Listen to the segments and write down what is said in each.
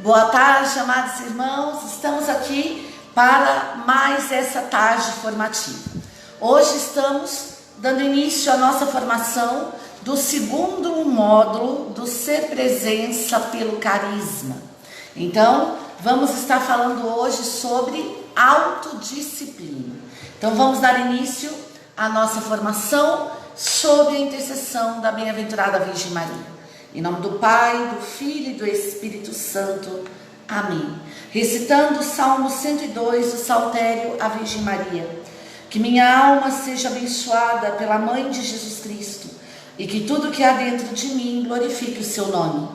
Boa tarde, amados irmãos. Estamos aqui para mais essa tarde formativa. Hoje estamos dando início à nossa formação do segundo módulo do Ser Presença pelo Carisma. Então, vamos estar falando hoje sobre autodisciplina. Então, vamos dar início à nossa formação sob a intercessão da bem-aventurada Virgem Maria. Em nome do Pai, do Filho e do Espírito Santo. Amém. Recitando o Salmo 102 do Saltério à Virgem Maria. Que minha alma seja abençoada pela Mãe de Jesus Cristo e que tudo que há dentro de mim glorifique o seu nome.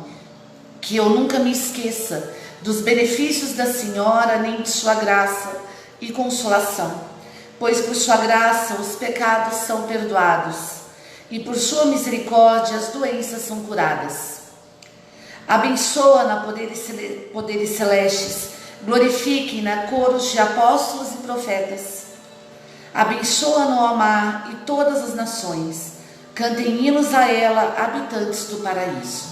Que eu nunca me esqueça dos benefícios da Senhora, nem de sua graça e consolação, pois por sua graça os pecados são perdoados e por sua misericórdia as doenças são curadas. Abençoa-na poderes celestes, glorifique-na coros de apóstolos e profetas. Abençoa-na ao mar e todas as nações, cantem hinos a ela, habitantes do paraíso.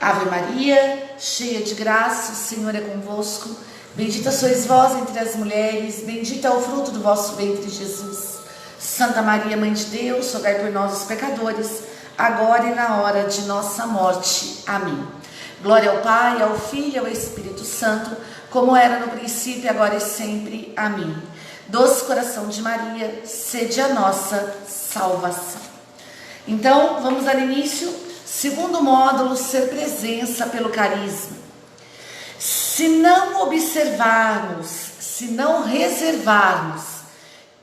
Ave Maria, cheia de graça, o Senhor é convosco. Bendita sois vós entre as mulheres, bendito é o fruto do vosso ventre, Jesus. Santa Maria, Mãe de Deus, rogai por nós, os pecadores, agora e na hora de nossa morte. Amém. Glória ao Pai, ao Filho e ao Espírito Santo, como era no princípio, agora e sempre. Amém. Doce coração de Maria, sede a nossa salvação. Então, vamos dar início, segundo módulo, Ser Presença pelo Carisma. Se não observarmos, se não reservarmos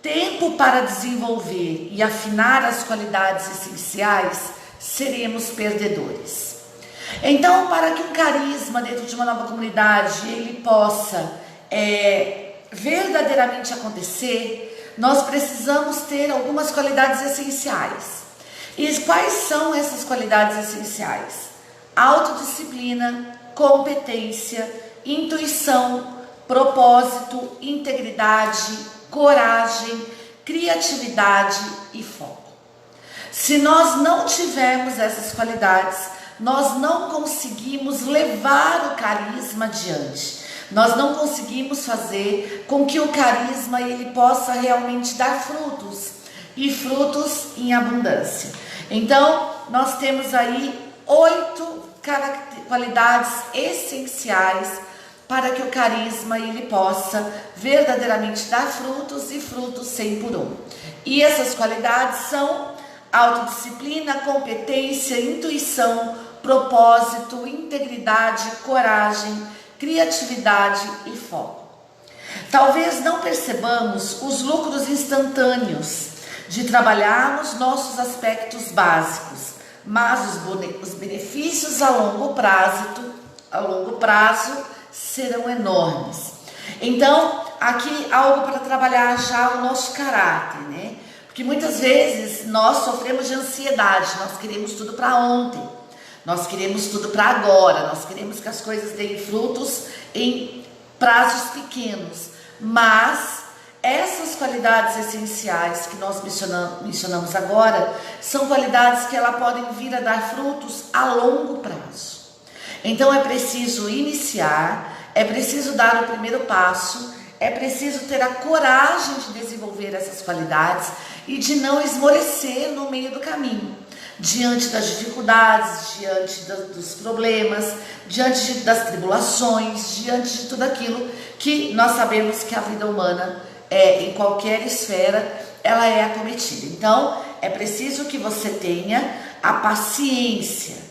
tempo para desenvolver e afinar as qualidades essenciais, seremos perdedores. Então, para que um carisma dentro de uma nova comunidade ele possa verdadeiramente acontecer, nós precisamos ter algumas qualidades essenciais. E quais são essas qualidades essenciais? Autodisciplina, competência, intuição, propósito, integridade, coragem, criatividade e foco. Se nós não tivermos essas qualidades, nós não conseguimos levar o carisma adiante. Nós não conseguimos fazer com que o carisma ele possa realmente dar frutos, e frutos em abundância. Então, nós temos aí 8 qualidades essenciais para que o carisma ele possa verdadeiramente dar frutos e frutos 100 por 1. E essas qualidades são autodisciplina, competência, intuição, propósito, integridade, coragem, criatividade e foco. Talvez não percebamos os lucros instantâneos de trabalharmos nossos aspectos básicos, mas os benefícios a longo prazo serão enormes. Então, aqui algo para trabalhar já o nosso caráter, né? Porque muitas vezes nós sofremos de ansiedade, nós queremos tudo para ontem, nós queremos tudo para agora, nós queremos que as coisas deem frutos em prazos pequenos, mas essas qualidades essenciais que nós mencionamos agora são qualidades que elas podem vir a dar frutos a longo prazo. Então é preciso iniciar, é preciso dar o primeiro passo, é preciso ter a coragem de desenvolver essas qualidades e de não esmorecer no meio do caminho, diante das dificuldades, diante dos problemas, diante das tribulações, diante de tudo aquilo que nós sabemos que a vida humana em qualquer esfera, ela é acometida. Então, é preciso que você tenha a paciência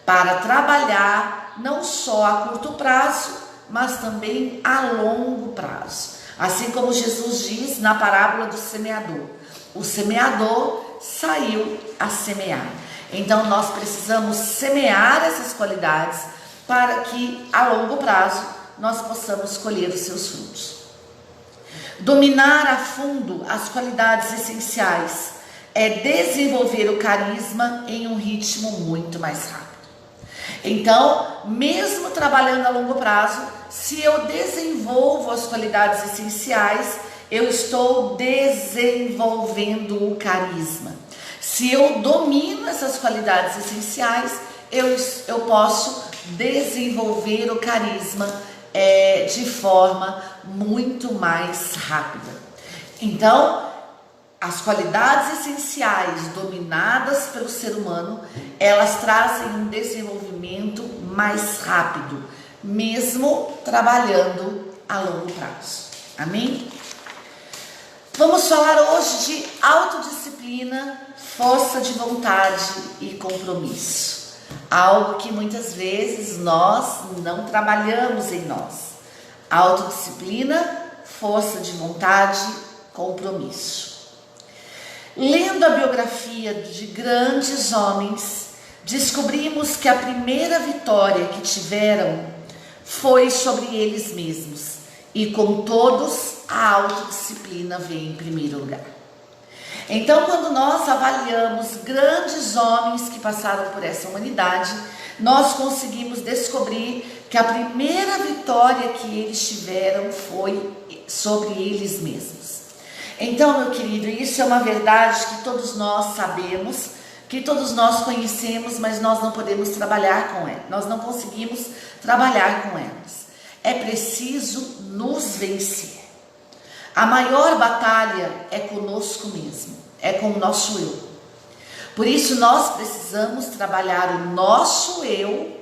para trabalhar não só a curto prazo, mas também a longo prazo. Assim como Jesus diz na parábola do semeador. O semeador saiu a semear. Então nós precisamos semear essas qualidades para que a longo prazo nós possamos colher os seus frutos. Dominar a fundo as qualidades essenciais é desenvolver o carisma em um ritmo muito mais rápido. Então, mesmo trabalhando a longo prazo, se eu desenvolvo as qualidades essenciais, eu estou desenvolvendo o carisma. Se eu domino essas qualidades essenciais, eu posso desenvolver o carisma de forma muito mais rápida. Então, as qualidades essenciais dominadas pelo ser humano, elas trazem um desenvolvimento mais rápido, mesmo trabalhando a longo prazo. Amém? Vamos falar hoje de autodisciplina, força de vontade e compromisso. Algo que muitas vezes nós não trabalhamos em nós. Autodisciplina, força de vontade, compromisso. Lendo a biografia de grandes homens, descobrimos que a primeira vitória que tiveram foi sobre eles mesmos. E com todos, a autodisciplina vem em primeiro lugar. Então, quando nós avaliamos grandes homens que passaram por essa humanidade, nós conseguimos descobrir que a primeira vitória que eles tiveram foi sobre eles mesmos. Então, meu querido, isso é uma verdade que todos nós sabemos, que todos nós conhecemos, mas nós não podemos trabalhar com elas. Nós não conseguimos trabalhar com elas. É preciso nos vencer. A maior batalha é conosco mesmo, é com o nosso eu. Por isso nós precisamos trabalhar o nosso eu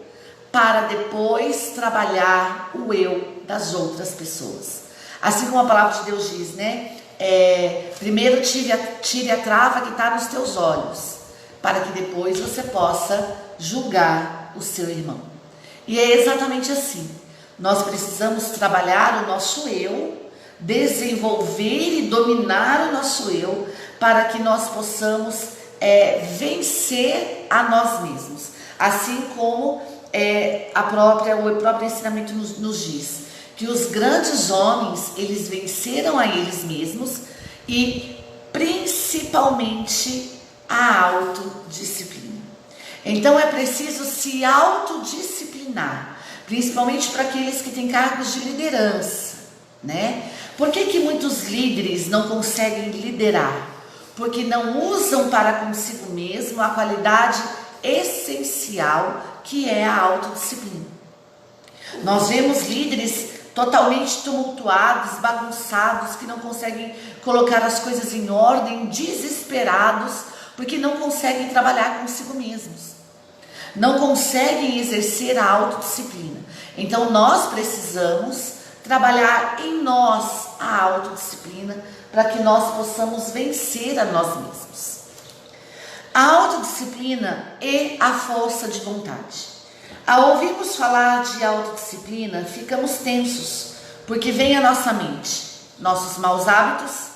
para depois trabalhar o eu das outras pessoas. Assim como a palavra de Deus diz, né? Primeiro tire a trava que está nos teus olhos, para que depois você possa julgar o seu irmão. E é exatamente assim. Nós precisamos trabalhar o nosso eu, desenvolver e dominar o nosso eu, para que nós possamos vencer a nós mesmos. Assim como o próprio ensinamento nos diz, que os grandes homens, eles venceram a eles mesmos e principalmente a autodisciplina. Então é preciso se autodisciplinar, principalmente para aqueles que têm cargos de liderança, né? Por que muitos líderes não conseguem liderar? Porque não usam para consigo mesmo a qualidade essencial que é a autodisciplina. Nós vemos líderes totalmente tumultuados, bagunçados, que não conseguem colocar as coisas em ordem, desesperados, porque não conseguem trabalhar consigo mesmos. Não conseguem exercer a autodisciplina. Então nós precisamos trabalhar em nós a autodisciplina para que nós possamos vencer a nós mesmos. A autodisciplina e a força de vontade. Ao ouvirmos falar de autodisciplina, ficamos tensos, porque vem à nossa mente nossos maus hábitos,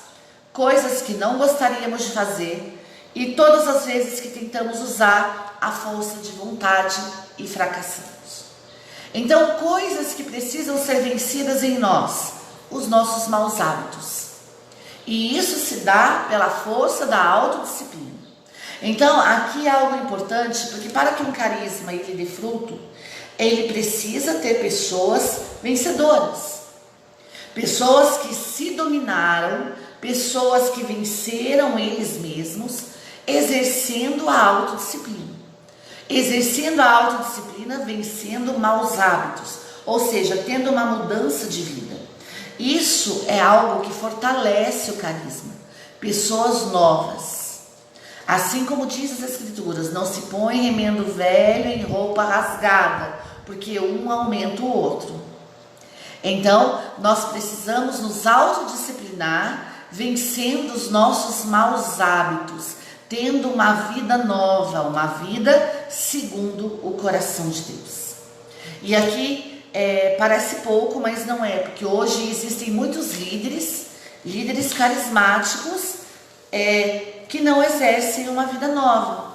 coisas que não gostaríamos de fazer e todas as vezes que tentamos usar a força de vontade e fracassamos. Então, coisas que precisam ser vencidas em nós, os nossos maus hábitos. E isso se dá pela força da autodisciplina. Então, aqui há algo importante, porque para que um carisma ele dê fruto, ele precisa ter pessoas vencedoras. Pessoas que se dominaram, pessoas que venceram eles mesmos, exercendo a autodisciplina. Exercendo a autodisciplina, vencendo maus hábitos, ou seja, tendo uma mudança de vida. Isso é algo que fortalece o carisma. Pessoas novas. Assim como diz as Escrituras, não se põe remendo velho em roupa rasgada, porque um aumenta o outro. Então, nós precisamos nos autodisciplinar, vencendo os nossos maus hábitos, tendo uma vida nova, uma vida segundo o coração de Deus. E aqui parece pouco, mas não é, porque hoje existem muitos líderes carismáticos, que não exercem uma vida nova,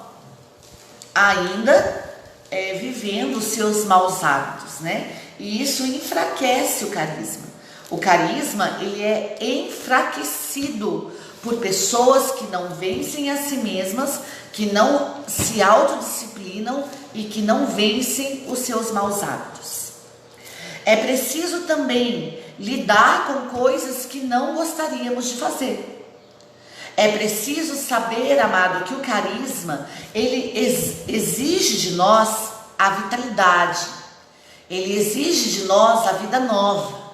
ainda vivendo os seus maus hábitos, né? E isso enfraquece o carisma. O carisma, ele é enfraquecido por pessoas que não vencem a si mesmas, que não se autodisciplinam e que não vencem os seus maus hábitos. É preciso também lidar com coisas que não gostaríamos de fazer. É preciso saber, amado, que o carisma, ele exige de nós a vitalidade, Ele exige de nós a vida nova.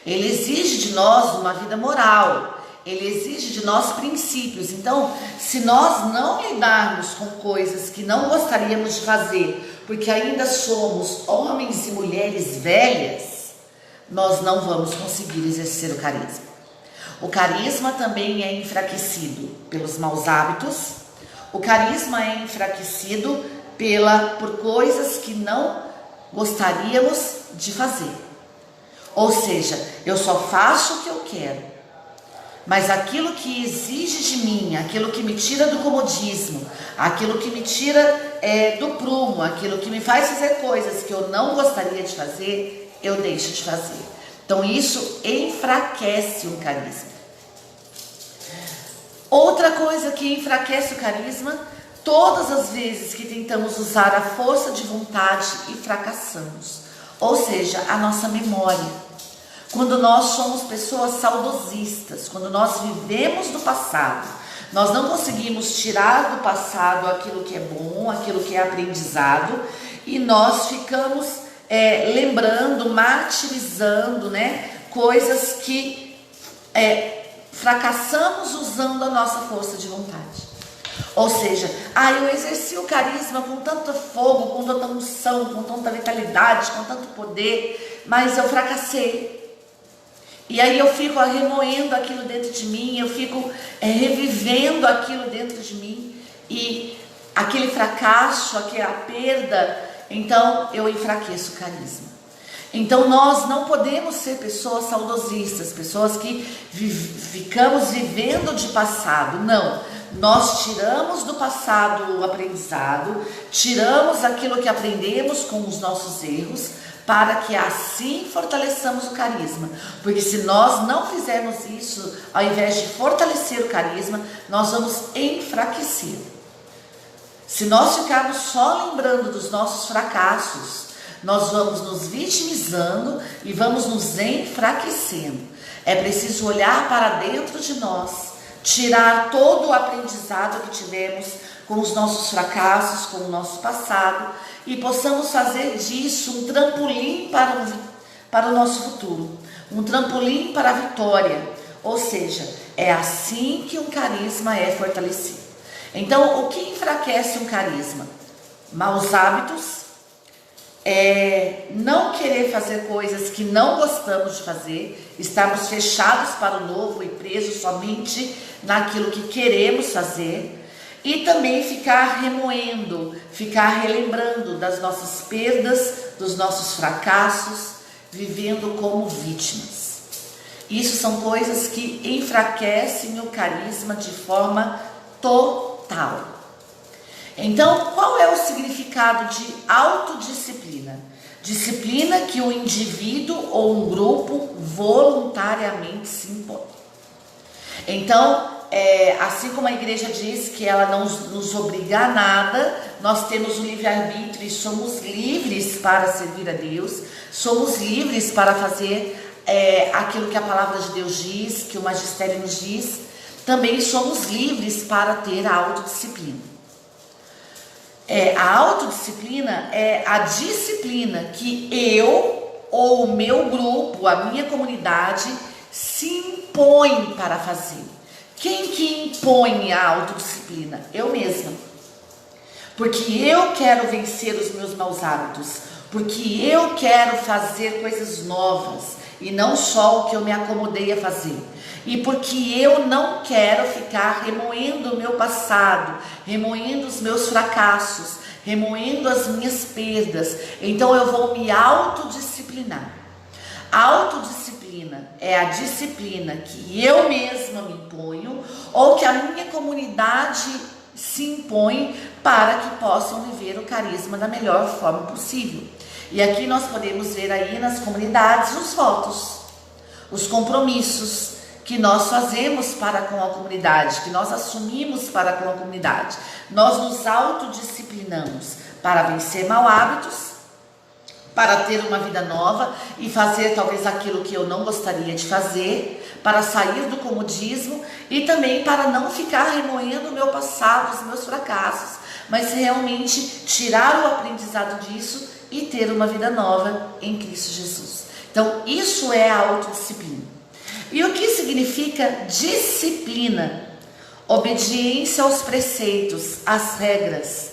Ele exige de nós uma vida moral. Ele exige de nós princípios. Então, se nós não lidarmos com coisas que não gostaríamos de fazer, porque ainda somos homens e mulheres velhas, nós não vamos conseguir exercer o carisma. O carisma também é enfraquecido pelos maus hábitos. O carisma é enfraquecido por coisas que não gostaríamos de fazer. Ou seja, eu só faço o que eu quero, mas aquilo que exige de mim, aquilo que me tira do comodismo, aquilo que me tira do prumo, aquilo que me faz fazer coisas que eu não gostaria de fazer, eu deixo de fazer. Então isso enfraquece o carisma. Outra coisa que enfraquece o carisma, todas as vezes que tentamos usar a força de vontade e fracassamos, ou seja, a nossa memória. Quando nós somos pessoas saudosistas, quando nós vivemos do passado, nós não conseguimos tirar do passado aquilo que é bom, aquilo que é aprendizado, e nós ficamos lembrando, martirizando, coisas que fracassamos usando a nossa força de vontade. Ou seja, eu exerci o carisma com tanto fogo, com tanta unção, com tanta vitalidade, com tanto poder, mas eu fracassei. E aí eu fico remoendo aquilo dentro de mim, eu fico revivendo aquilo dentro de mim, e aquele fracasso, aquela perda, então eu enfraqueço o carisma. Então nós não podemos ser pessoas saudosistas, pessoas que ficamos vivendo de passado. Não, nós tiramos do passado o aprendizado, tiramos aquilo que aprendemos com os nossos erros, para que assim fortaleçamos o carisma. Porque se nós não fizermos isso, ao invés de fortalecer o carisma, nós vamos enfraquecer. Se nós ficarmos só lembrando dos nossos fracassos, nós vamos nos vitimizando e vamos nos enfraquecendo. É preciso olhar para dentro de nós, tirar todo o aprendizado que tivemos com os nossos fracassos, com o nosso passado, e possamos fazer disso um trampolim para o nosso futuro, um trampolim para a vitória. Ou seja, é assim que um carisma é fortalecido. Então, o que enfraquece um carisma? Maus hábitos, não querer fazer coisas que não gostamos de fazer, estarmos fechados para o novo e presos somente naquilo que queremos fazer, e também ficar remoendo, ficar relembrando das nossas perdas, dos nossos fracassos, vivendo como vítimas. Isso são coisas que enfraquecem o carisma de forma total. Então, qual é o significado de autodisciplina? Disciplina que o indivíduo ou um grupo voluntariamente se impõe. Então, assim como a igreja diz que ela não nos obriga a nada, nós temos o livre-arbítrio e somos livres para servir a Deus, somos livres para fazer aquilo que a palavra de Deus diz, que o magistério nos diz, também somos livres para ter a autodisciplina. A autodisciplina é a disciplina que eu ou o meu grupo, a minha comunidade, se impõe para fazer. Quem que impõe a autodisciplina? Eu mesma. Porque eu quero vencer os meus maus hábitos, porque eu quero fazer coisas novas e não só o que eu me acomodei a fazer. E porque eu não quero ficar remoendo o meu passado, remoendo os meus fracassos, remoendo as minhas perdas. Então eu vou me autodisciplinar. A autodisciplina é a disciplina que eu mesma me imponho ou que a minha comunidade se impõe para que possam viver o carisma da melhor forma possível. E aqui nós podemos ver aí nas comunidades os votos, os compromissos que nós fazemos para com a comunidade, que nós assumimos para com a comunidade. Nós nos autodisciplinamos para vencer maus hábitos, para ter uma vida nova e fazer talvez aquilo que eu não gostaria de fazer, para sair do comodismo e também para não ficar remoendo o meu passado, os meus fracassos, mas realmente tirar o aprendizado disso e ter uma vida nova em Cristo Jesus. Então, isso é a autodisciplina. E o que significa disciplina? Obediência aos preceitos, às regras,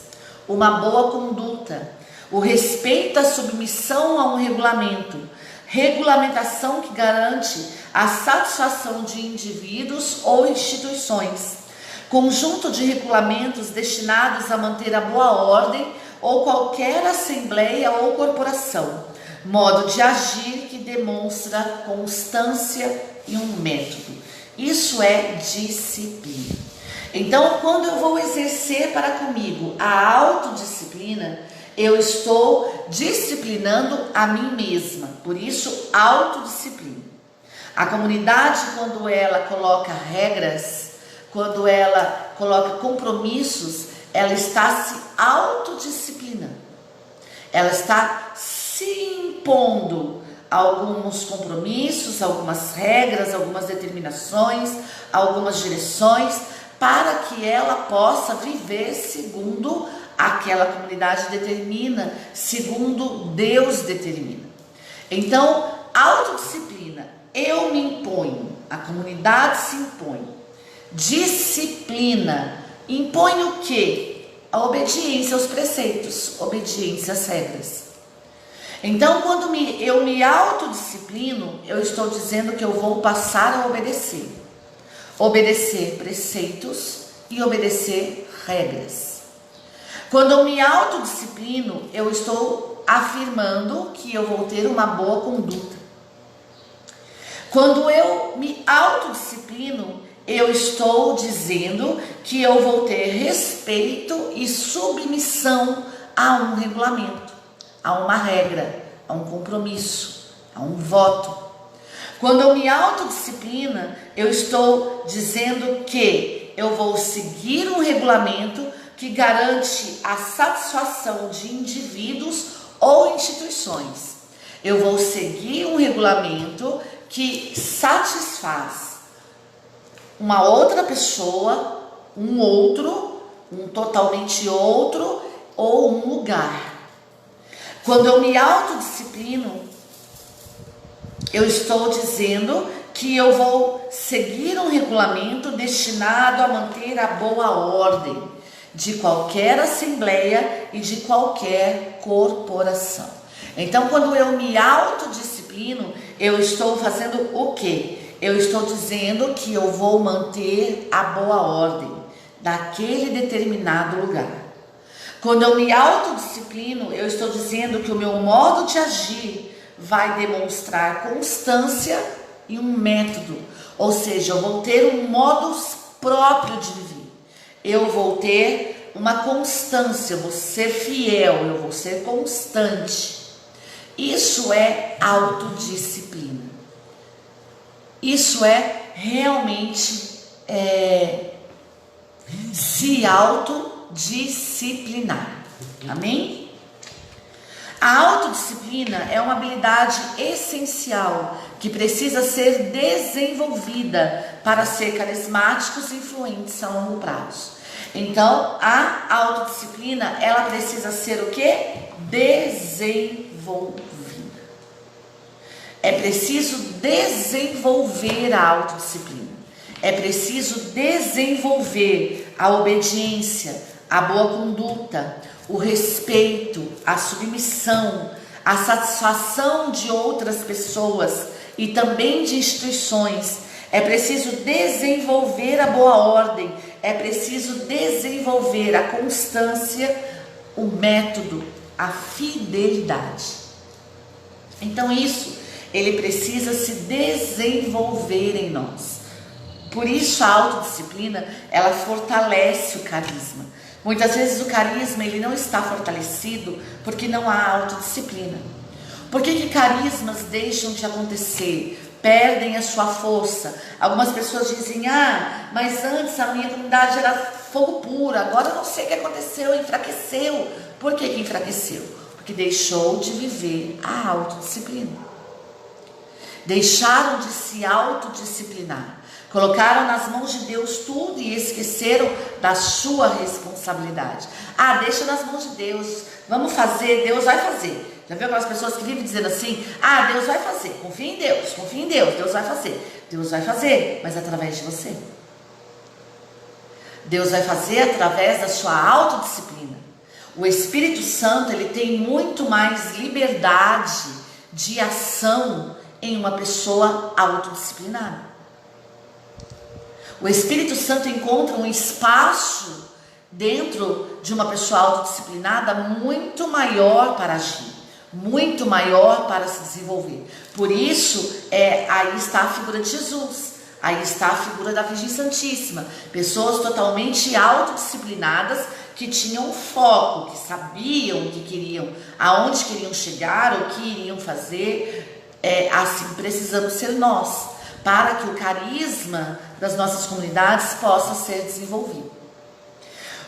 uma boa conduta, o respeito à submissão a um regulamento, regulamentação que garante a satisfação de indivíduos ou instituições, conjunto de regulamentos destinados a manter a boa ordem ou qualquer assembleia ou corporação, modo de agir que demonstra constância e um método. Isso é disciplina. Então, quando eu vou exercer para comigo a autodisciplina, eu estou disciplinando a mim mesma. Por isso, autodisciplina. A comunidade, quando ela coloca regras, quando ela coloca compromissos, ela está se autodisciplinando. Ela está se impondo alguns compromissos, algumas regras, algumas determinações, algumas direções, para que ela possa viver segundo aquela comunidade determina, segundo Deus determina. Então, autodisciplina, eu me imponho, a comunidade se impõe. Disciplina, impõe o quê? A obediência aos preceitos, obediência às regras. Então, quando eu me autodisciplino, eu estou dizendo que eu vou passar a obedecer. Obedecer preceitos e obedecer regras. Quando eu me autodisciplino, eu estou afirmando que eu vou ter uma boa conduta. Quando eu me autodisciplino, eu estou dizendo que eu vou ter respeito e submissão a um regulamento, a uma regra, a um compromisso, a um voto. Quando eu me autodisciplino, eu estou dizendo que eu vou seguir um regulamento que garante a satisfação de indivíduos ou instituições. Eu vou seguir um regulamento que satisfaz uma outra pessoa, um outro, um totalmente outro ou um lugar. Quando eu me autodisciplino, eu estou dizendo que eu vou seguir um regulamento destinado a manter a boa ordem de qualquer assembleia e de qualquer corporação. Então, quando eu me autodisciplino, eu estou fazendo o quê? Eu estou dizendo que eu vou manter a boa ordem daquele determinado lugar. Quando eu me autodisciplino, eu estou dizendo que o meu modo de agir vai demonstrar constância e um método. Ou seja, eu vou ter um modus próprio de viver. Eu vou ter uma constância, eu vou ser fiel, eu vou ser constante. Isso é autodisciplina. Isso é realmente se autodisciplinar. Amém? A autodisciplina é uma habilidade essencial que precisa ser desenvolvida para ser carismáticos e influentes a longo prazo. Então, a autodisciplina, ela precisa ser o quê? Desenvolvida. É preciso desenvolver a autodisciplina. É preciso desenvolver a obediência, a boa conduta, o respeito, a submissão, a satisfação de outras pessoas e também de instituições. É preciso desenvolver a boa ordem, é preciso desenvolver a constância, o método, a fidelidade. Então isso, ele precisa se desenvolver em nós. Por isso a autodisciplina, ela fortalece o carisma. Muitas vezes o carisma, ele não está fortalecido porque não há autodisciplina. Por que carismas deixam de acontecer? Perdem a sua força. Algumas pessoas dizem, mas antes a minha comunidade era fogo puro, agora eu não sei o que aconteceu, enfraqueceu. Por que enfraqueceu? Porque deixou de viver a autodisciplina. Deixaram de se autodisciplinar. Colocaram nas mãos de Deus tudo e esqueceram da sua responsabilidade. Ah, deixa nas mãos de Deus, vamos fazer, Deus vai fazer. Já viu aquelas pessoas que vivem dizendo assim: ah, Deus vai fazer, confia em Deus, Deus vai fazer. Deus vai fazer, mas através de você. Deus vai fazer através da sua autodisciplina. O Espírito Santo, ele tem muito mais liberdade de ação em uma pessoa autodisciplinada. O Espírito Santo encontra um espaço dentro de uma pessoa autodisciplinada muito maior para agir, muito maior para se desenvolver. Por isso, aí está a figura de Jesus, aí está a figura da Virgem Santíssima. Pessoas totalmente autodisciplinadas, que tinham foco, que sabiam o que queriam, aonde queriam chegar, o que iriam fazer. Assim precisamos ser nós, para que o carisma das nossas comunidades possa ser desenvolvido.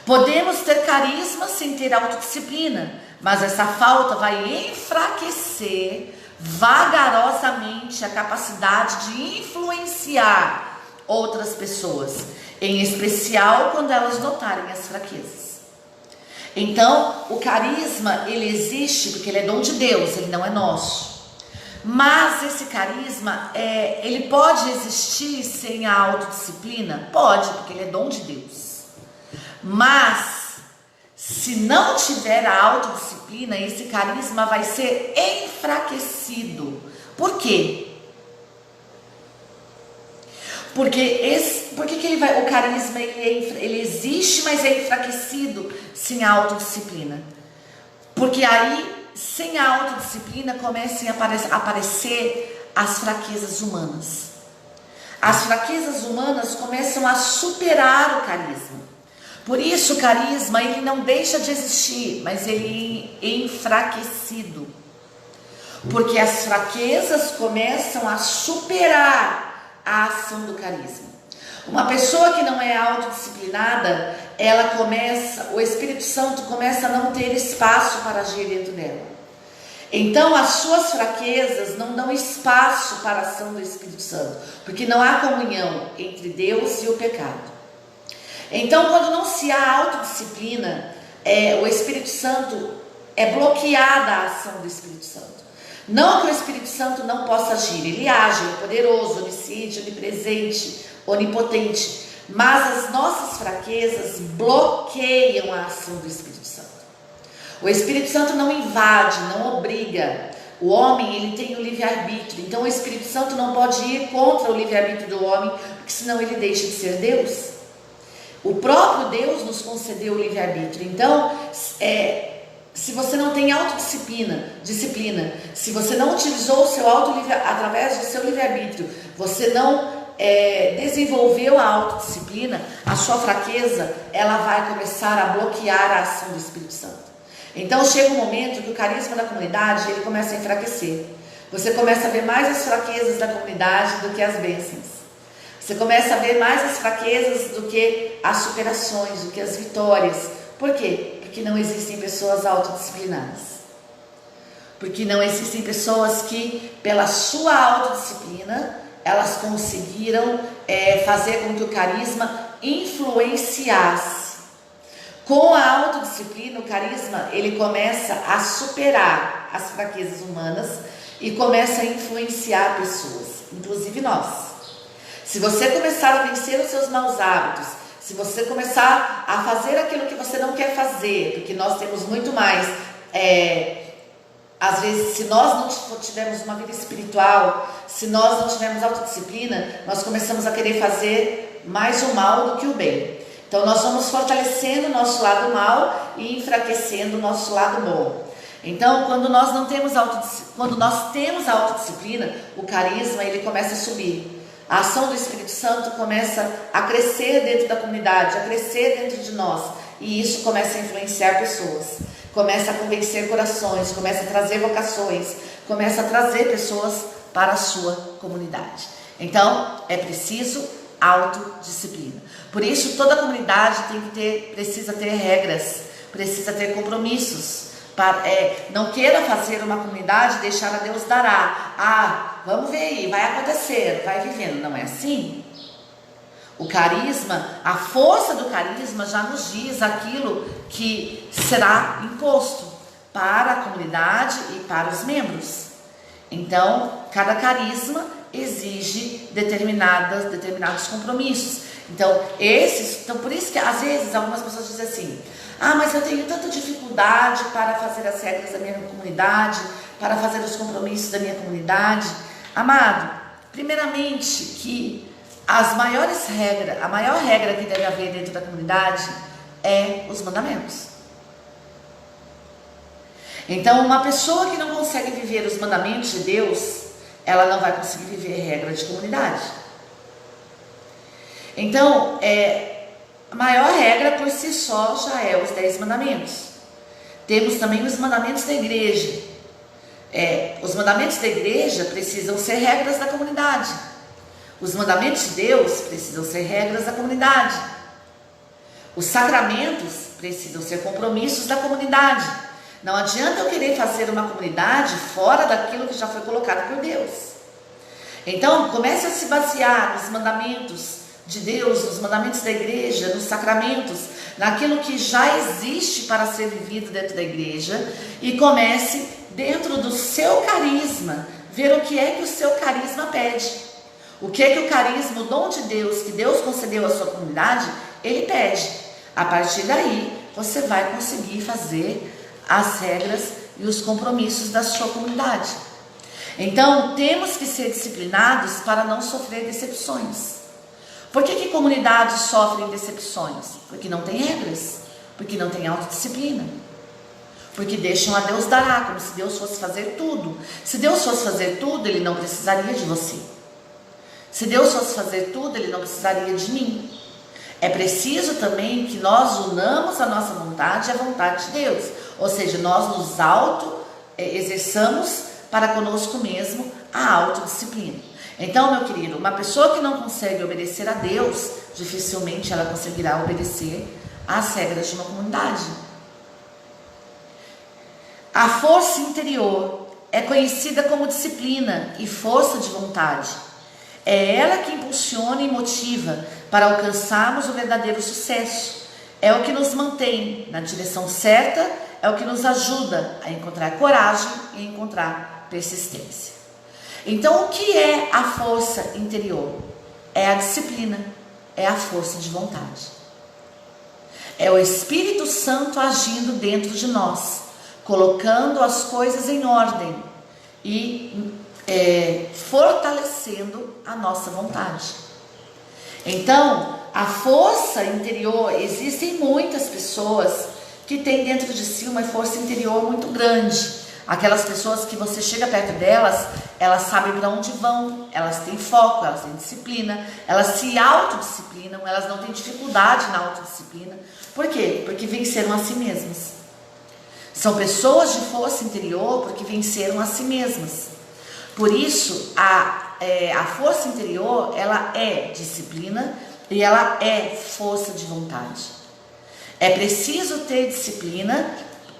Podemos ter carisma sem ter autodisciplina, mas essa falta vai enfraquecer vagarosamente a capacidade de influenciar outras pessoas, em especial quando elas notarem as fraquezas. Então, o carisma, ele existe porque ele é dom de Deus, ele não é nosso. Mas esse carisma, ele pode existir sem a autodisciplina? Pode, porque ele é dom de Deus. Mas, se não tiver a autodisciplina, esse carisma vai ser enfraquecido. Por quê? Porque o carisma ele existe, mas é enfraquecido sem a autodisciplina. Porque aí, sem a autodisciplina, começam a aparecer as fraquezas humanas. As fraquezas humanas começam a superar o carisma. Por isso o carisma, ele não deixa de existir, mas ele é enfraquecido. Porque as fraquezas começam a superar a ação do carisma. Uma pessoa que não é autodisciplinada, o Espírito Santo começa a não ter espaço para agir dentro dela. Então as suas fraquezas não dão espaço para a ação do Espírito Santo, porque não há comunhão entre Deus e o pecado. Então, quando não se há autodisciplina, o Espírito Santo é bloqueada a ação do Espírito Santo. Não que o Espírito Santo não possa agir, ele age, ele é poderoso, onisciente, onipresente, onipotente, mas as nossas fraquezas bloqueiam a ação do Espírito Santo. O Espírito Santo não invade, não obriga. O homem, ele tem o livre-arbítrio, então o Espírito Santo não pode ir contra o livre-arbítrio do homem, porque senão ele deixa de ser Deus. O próprio Deus nos concedeu o livre-arbítrio. Então, se você não tem disciplina, se você não utilizou o seu através do seu livre-arbítrio, você não desenvolveu a autodisciplina, a sua fraqueza, ela vai começar a bloquear a ação do Espírito Santo. Então chega um momento que o carisma da comunidade, ele começa a enfraquecer. Você começa a ver mais as fraquezas da comunidade do que as bênçãos. Você começa a ver mais as fraquezas do que as superações, do que as vitórias. Por quê? Porque não existem pessoas autodisciplinadas. Porque não existem pessoas que, pela sua autodisciplina, elas conseguiram fazer com que o carisma influenciasse. Com a autodisciplina, o carisma, ele começa a superar as fraquezas humanas e começa a influenciar pessoas, inclusive nós. Se você começar a vencer os seus maus hábitos, se você começar a fazer aquilo que você não quer fazer, porque nós temos muito mais, às vezes, se nós não tivermos uma vida espiritual, se nós não tivermos autodisciplina, nós começamos a querer fazer mais o mal do que o bem. Então nós vamos fortalecendo o nosso lado mal e enfraquecendo o nosso lado bom. Então quando nós temos a autodisciplina, o carisma ele começa a subir. A ação do Espírito Santo começa a crescer dentro da comunidade, a crescer dentro de nós. E isso começa a influenciar pessoas, começa a convencer corações, começa a trazer vocações, começa a trazer pessoas para a sua comunidade. Então é preciso autodisciplina. Por isso toda comunidade precisa ter regras, precisa ter compromissos. Não queira fazer uma comunidade e deixar a Deus dará. Vamos ver aí, vai acontecer, vai vivendo. Não é assim? O carisma, a força do carisma já nos diz aquilo que será imposto para a comunidade e para os membros. Então, cada carisma exige determinados compromissos. Então, por isso que às vezes algumas pessoas dizem assim: ah, mas eu tenho tanta dificuldade para fazer as regras da minha comunidade, para fazer os compromissos da minha comunidade. Amado, primeiramente que a maior regra que deve haver dentro da comunidade é os mandamentos. Então, uma pessoa que não consegue viver os mandamentos de Deus, ela não vai conseguir viver regra de comunidade. Então, a maior regra por si só já é os 10 mandamentos. Temos também os mandamentos da igreja. Os mandamentos da igreja precisam ser regras da comunidade. Os mandamentos de Deus precisam ser regras da comunidade. Os sacramentos precisam ser compromissos da comunidade. Não adianta eu querer fazer uma comunidade fora daquilo que já foi colocado por Deus. Então, comece a se basear nos mandamentos de Deus, nos mandamentos da igreja, nos sacramentos, naquilo que já existe para ser vivido dentro da igreja, e comece, dentro do seu carisma, ver o que é que o seu carisma pede. O que é que o carisma, o dom de Deus, que Deus concedeu à sua comunidade, ele pede. A partir daí, você vai conseguir fazer as regras e os compromissos da sua comunidade. Então, temos que ser disciplinados para não sofrer decepções. Por que comunidades sofrem decepções? Porque não tem regras, porque não tem autodisciplina, porque deixam a Deus dará, como se Deus fosse fazer tudo. Se Deus fosse fazer tudo, Ele não precisaria de você. Se Deus fosse fazer tudo, Ele não precisaria de mim. É preciso também que nós unamos a nossa vontade à vontade de Deus, ou seja, nós nos exerçamos para conosco mesmo a autodisciplina. Então, meu querido, uma pessoa que não consegue obedecer a Deus, dificilmente ela conseguirá obedecer às regras de uma comunidade. A força interior é conhecida como disciplina e força de vontade. É ela que impulsiona e motiva para alcançarmos o verdadeiro sucesso. É o que nos mantém na direção certa, é o que nos ajuda a encontrar coragem e encontrar persistência. Então, o que é a força interior? É a disciplina, é a força de vontade. É o Espírito Santo agindo dentro de nós, colocando as coisas em ordem e fortalecendo a nossa vontade. Então, a força interior, existem muitas pessoas que têm dentro de si uma força interior muito grande. Aquelas pessoas que você chega perto delas, elas sabem para onde vão, elas têm foco, elas têm disciplina, elas se autodisciplinam, elas não têm dificuldade na autodisciplina. Por quê? Porque venceram a si mesmas. São pessoas de força interior porque venceram a si mesmas. Por isso, a força interior, ela é disciplina e ela é força de vontade. É preciso ter disciplina,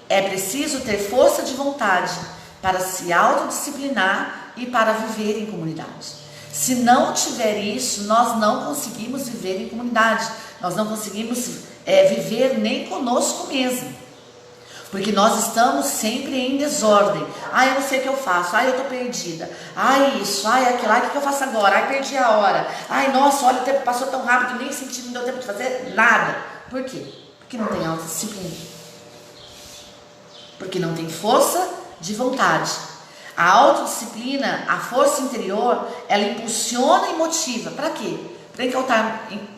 é preciso ter força de vontade para se autodisciplinar e para viver em comunidade. Se não tiver isso, nós não conseguimos viver em comunidade. Nós não conseguimos viver nem conosco mesmo. Porque nós estamos sempre em desordem. Eu não sei o que eu faço. Eu estou perdida. Isso, aquilo. O que eu faço agora? Perdi a hora. Nossa, olha, o tempo passou tão rápido, nem senti, não deu tempo de fazer nada. Por quê? Porque não tem autodisciplina. Porque não tem força de vontade. A autodisciplina, a força interior, ela impulsiona e motiva. Para quê?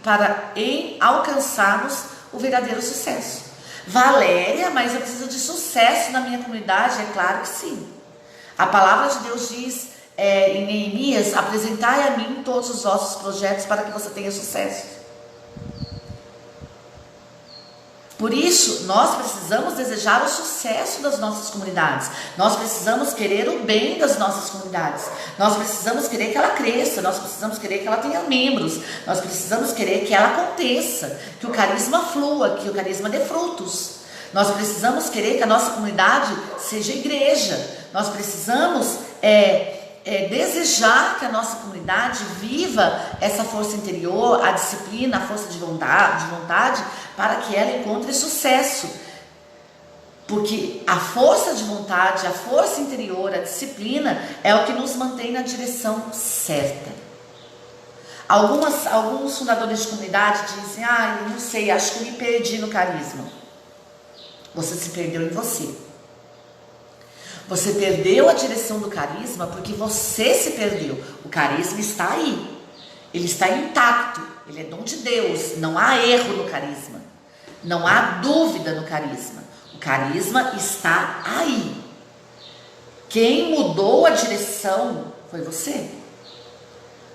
Para alcançarmos o verdadeiro sucesso. Valéria, mas eu preciso de sucesso na minha comunidade? É claro que sim. A palavra de Deus diz em Neemias: apresentai a mim todos os vossos projetos para que você tenha sucesso. Por isso, nós precisamos desejar o sucesso das nossas comunidades. Nós precisamos querer o bem das nossas comunidades. Nós precisamos querer que ela cresça. Nós precisamos querer que ela tenha membros. Nós precisamos querer que ela aconteça, que o carisma flua, que o carisma dê frutos. Nós precisamos querer que a nossa comunidade seja igreja. Nós precisamos desejar que a nossa comunidade viva essa força interior, a disciplina, a força de vontade, para que ela encontre sucesso. Porque a força de vontade, a força interior, a disciplina é o que nos mantém na direção certa. Alguns fundadores de comunidade dizem: eu não sei, acho que eu me perdi no carisma. Você se perdeu em você. Você perdeu a direção do carisma porque você se perdeu. O carisma está aí. Ele está intacto. Ele é dom de Deus. Não há erro no carisma. Não há dúvida no carisma. O carisma está aí. Quem mudou a direção foi você.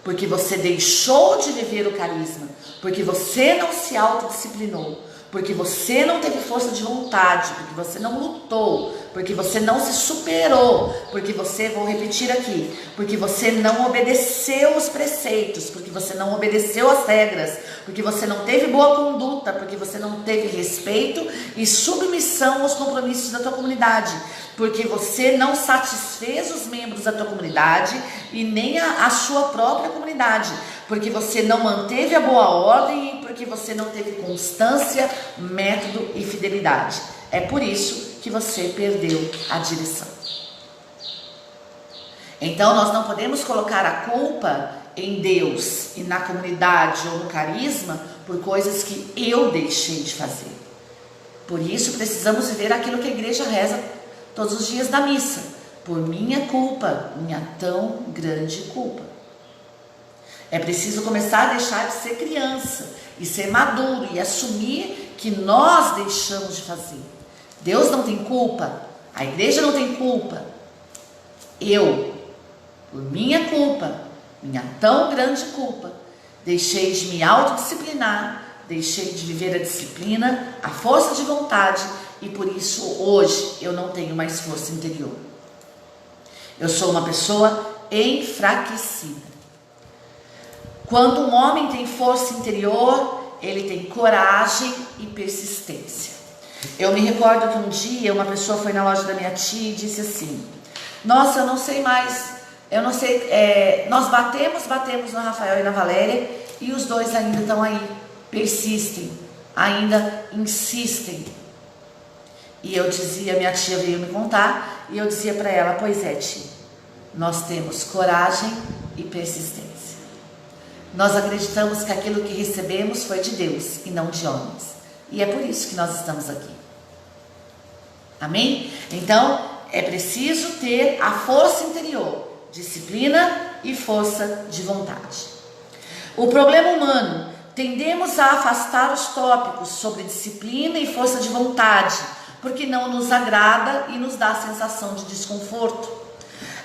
Porque você deixou de viver o carisma. Porque você não se autodisciplinou. Porque você não teve força de vontade, porque você não lutou, porque você não se superou, porque você, vou repetir aqui, porque você não obedeceu os preceitos, porque você não obedeceu as regras, porque você não teve boa conduta, porque você não teve respeito e submissão aos compromissos da tua comunidade, porque você não satisfez os membros da tua comunidade e nem a sua própria comunidade, porque você não manteve a boa ordem e porque você não teve constância, método e fidelidade. É por isso que você perdeu a direção. Então nós não podemos colocar a culpa em Deus e na comunidade ou no carisma por coisas que eu deixei de fazer. Por isso precisamos viver aquilo que a igreja reza todos os dias da missa. Por minha culpa, minha tão grande culpa. É preciso começar a deixar de ser criança e ser maduro e assumir que nós deixamos de fazer. Deus não tem culpa, a igreja não tem culpa. Eu, por minha culpa, minha tão grande culpa, deixei de me autodisciplinar, deixei de viver a disciplina, a força de vontade, e por isso hoje eu não tenho mais força interior. Eu sou uma pessoa enfraquecida. Quando um homem tem força interior, ele tem coragem e persistência. Eu me recordo que um dia uma pessoa foi na loja da minha tia e disse assim: nossa, eu não sei mais, eu não sei, nós batemos no Rafael e na Valéria e os dois ainda estão aí, persistem, ainda insistem. E eu dizia, minha tia veio me contar, e eu dizia para ela: pois é, tia, nós temos coragem e persistência. Nós acreditamos que aquilo que recebemos foi de Deus e não de homens. E é por isso que nós estamos aqui. Amém? Então, é preciso ter a força interior, disciplina e força de vontade. O problema humano, tendemos a afastar os tópicos sobre disciplina e força de vontade, porque não nos agrada e nos dá a sensação de desconforto.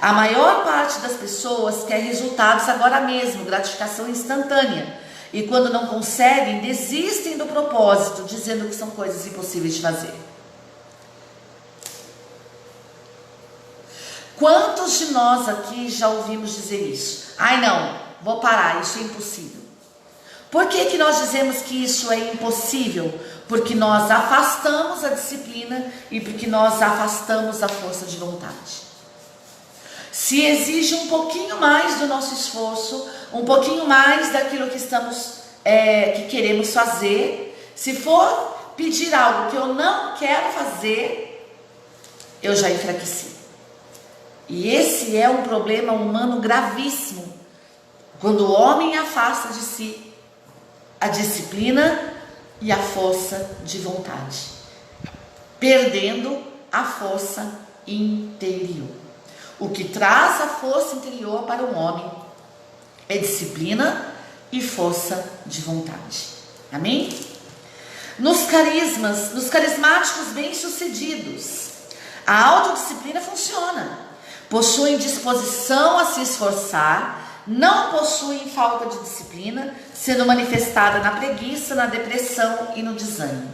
A maior parte das pessoas quer resultados agora mesmo, gratificação instantânea. E quando não conseguem, desistem do propósito, dizendo que são coisas impossíveis de fazer. Quantos de nós aqui já ouvimos dizer isso? Ai não, vou parar, isso é impossível. Por que nós dizemos que isso é impossível? Porque nós afastamos a disciplina e porque nós afastamos a força de vontade. Se exige um pouquinho mais do nosso esforço, um pouquinho mais daquilo que que queremos fazer, se for pedir algo que eu não quero fazer, eu já enfraqueci. E esse é um problema humano gravíssimo, quando o homem afasta de si a disciplina e a força de vontade, perdendo a força interior. O que traz a força interior para o homem é disciplina e força de vontade. Amém? Nos carismáticos bem-sucedidos, a autodisciplina funciona. Possuem disposição a se esforçar, não possuem falta de disciplina, sendo manifestada na preguiça, na depressão e no desânimo.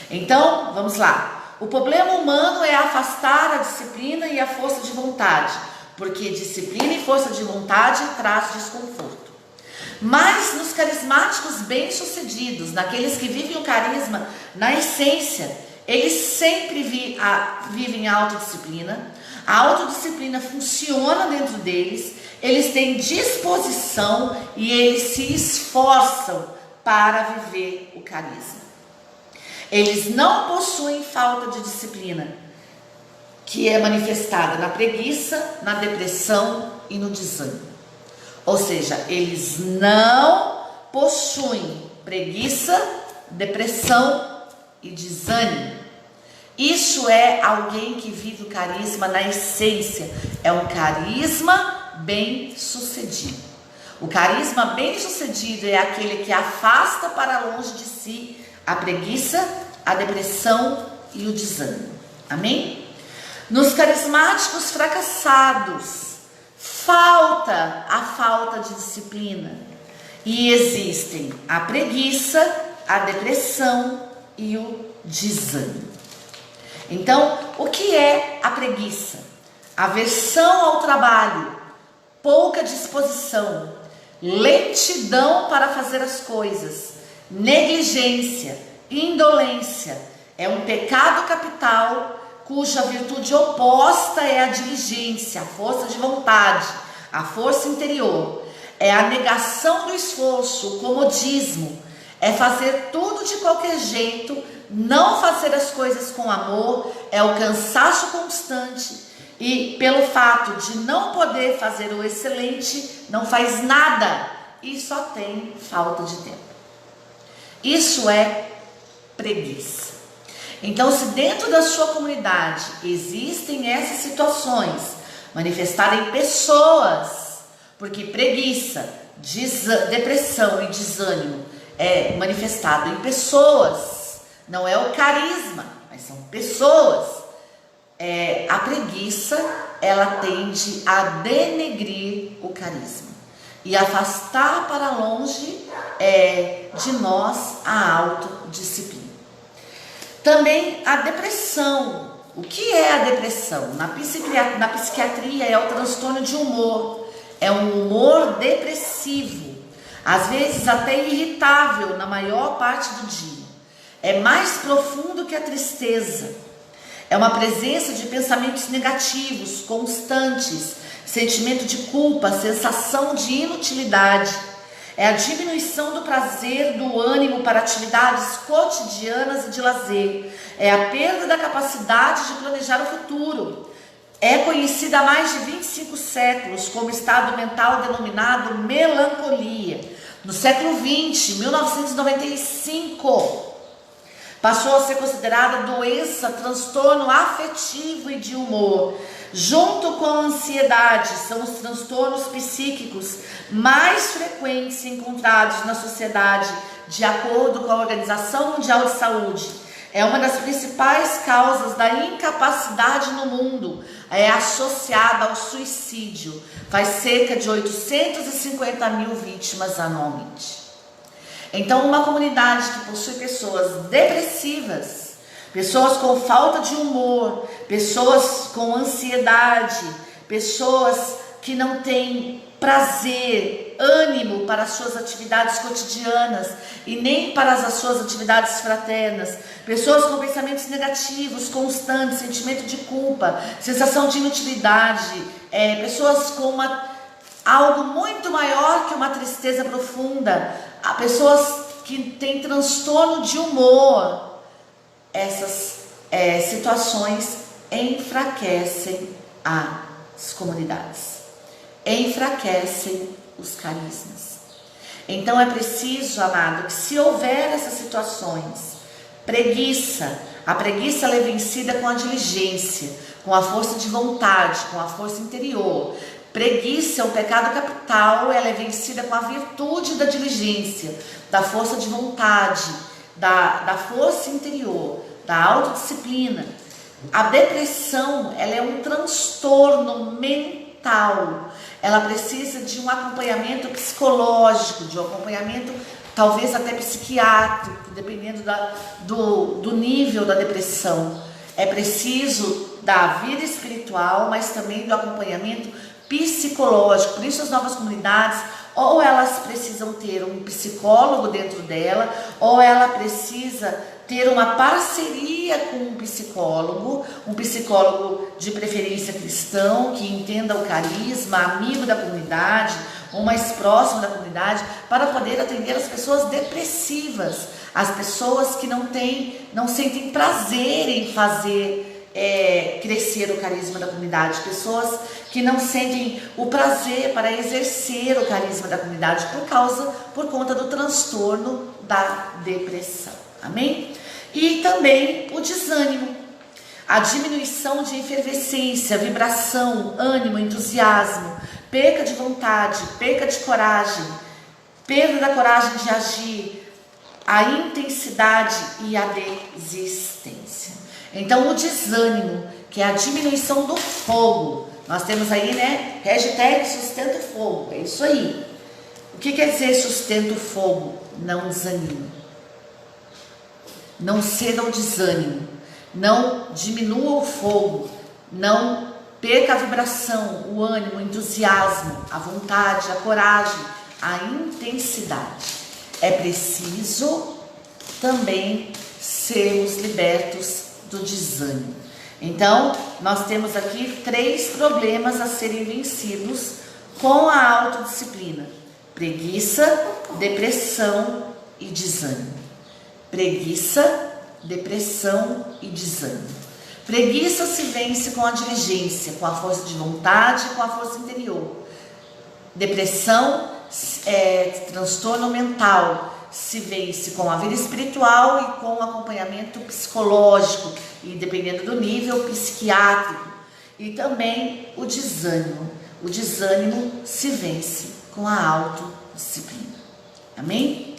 Então, vamos lá. O problema humano é afastar a disciplina e a força de vontade, porque disciplina e força de vontade traz desconforto. Mas nos carismáticos bem-sucedidos, naqueles que vivem o carisma na essência, eles sempre vivem a autodisciplina, A autodisciplina funciona dentro deles, eles têm disposição e eles se esforçam para viver o carisma. Eles não possuem falta de disciplina, que é manifestada na preguiça, na depressão e no desânimo. Ou seja, eles não possuem preguiça, depressão e desânimo. Isso é alguém que vive o carisma na essência. É um carisma bem-sucedido. O carisma bem-sucedido é aquele que afasta para longe de si a preguiça, a depressão e o desânimo. Amém? Nos carismáticos fracassados, falta a falta de disciplina. E existem a preguiça, a depressão e o desânimo. Então, o que é a preguiça? Aversão ao trabalho, pouca disposição, lentidão para fazer as coisas, negligência, indolência. É um pecado capital cuja virtude oposta é a diligência, a força de vontade, a força interior. É a negação do esforço, o comodismo. É fazer tudo de qualquer jeito, não fazer as coisas com amor, é o cansaço constante e pelo fato de não poder fazer o excelente, não faz nada e só tem falta de tempo. Isso é preguiça. Então, se dentro da sua comunidade existem essas situações manifestadas em pessoas, porque preguiça, depressão e desânimo é manifestado em pessoas, não é o carisma, mas são pessoas. A preguiça, ela tende a denegrir o carisma e afastar para longe de nós a autodisciplina. Também a depressão. O que é a depressão? Na psiquiatria é o transtorno de humor. É um humor depressivo, às vezes até irritável na maior parte do dia. É mais profundo que a tristeza. É uma presença de pensamentos negativos, constantes, sentimento de culpa, sensação de inutilidade. É a diminuição do prazer, do ânimo para atividades cotidianas e de lazer. É a perda da capacidade de planejar o futuro. É conhecida há mais de 25 séculos como estado mental denominado melancolia. No século XX, 1995, passou a ser considerada doença, transtorno afetivo e de humor. Junto com a ansiedade, são os transtornos psíquicos mais frequentes encontrados na sociedade, de acordo com a Organização Mundial de Saúde. É uma das principais causas da incapacidade no mundo, é associada ao suicídio. Faz cerca de 850 mil vítimas anualmente. Então, uma comunidade que possui pessoas depressivas, pessoas com falta de humor, pessoas com ansiedade, pessoas que não têm prazer, ânimo para as suas atividades cotidianas e nem para as suas atividades fraternas, pessoas com pensamentos negativos constantes, sentimento de culpa, sensação de inutilidade, pessoas com algo muito maior que uma tristeza profunda, pessoas que têm transtorno de humor. Essas situações enfraquecem as comunidades, enfraquecem os carismas. Então é preciso, amado, que se houver essas situações, a preguiça ela é vencida com a diligência, com a força de vontade, com a força interior. Preguiça é um pecado capital, ela é vencida com a virtude da diligência, da força de vontade, da força interior, da autodisciplina. A depressão, ela é um transtorno mental. Ela precisa de um acompanhamento psicológico, de um acompanhamento talvez até psiquiátrico, dependendo do nível da depressão. É preciso da vida espiritual, mas também do acompanhamento psicológico. Por isso as novas comunidades, ou elas precisam ter um psicólogo dentro dela, ou ela precisa ter uma parceria com um psicólogo de preferência cristão, que entenda o carisma, amigo da comunidade, ou mais próximo da comunidade, para poder atender as pessoas depressivas, as pessoas que não sentem prazer em fazer crescer o carisma da comunidade, pessoas que não sentem o prazer para exercer o carisma da comunidade por conta do transtorno da depressão. Amém? E também o desânimo, a diminuição de efervescência, vibração, ânimo, entusiasmo, perca de vontade, perca de coragem, perda da coragem de agir, a intensidade e a desistência. Então o desânimo, que é a diminuição do fogo, nós temos aí, né, hashtag sustenta o fogo, é isso aí. O que quer dizer sustenta o fogo? Não desanime. Não ceda ao desânimo, não diminua o fogo, não perca a vibração, o ânimo, o entusiasmo, a vontade, a coragem, a intensidade. É preciso também sermos libertos do desânimo. Então, nós temos aqui 3 problemas a serem vencidos com a autodisciplina: preguiça, depressão e desânimo. Preguiça, depressão e desânimo. Preguiça se vence com a diligência, com a força de vontade, com a força interior. Depressão, transtorno mental, se vence com a vida espiritual e com acompanhamento psicológico, e dependendo do nível, psiquiátrico. E também o desânimo. O desânimo se vence com a autodisciplina. Amém?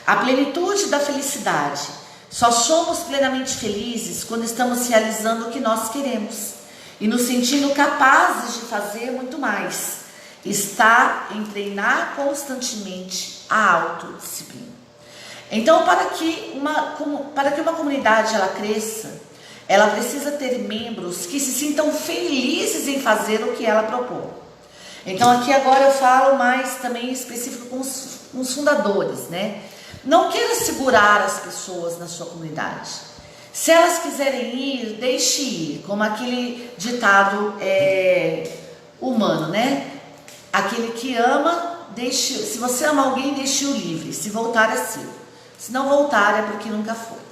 A plenitude da felicidade. Só somos plenamente felizes quando estamos realizando o que nós queremos e nos sentindo capazes de fazer muito mais. Está em treinar constantemente a autodisciplina. Então, para que uma comunidade ela cresça, ela precisa ter membros que se sintam felizes em fazer o que ela propõe. Então, aqui agora eu falo mais também específico com os fundadores, né? Não queira segurar as pessoas na sua comunidade. Se elas quiserem ir, deixe ir, como aquele ditado humano, né? Aquele que ama, se você ama alguém, deixe-o livre. Se voltar, é seu. Se não voltar, é porque nunca foi.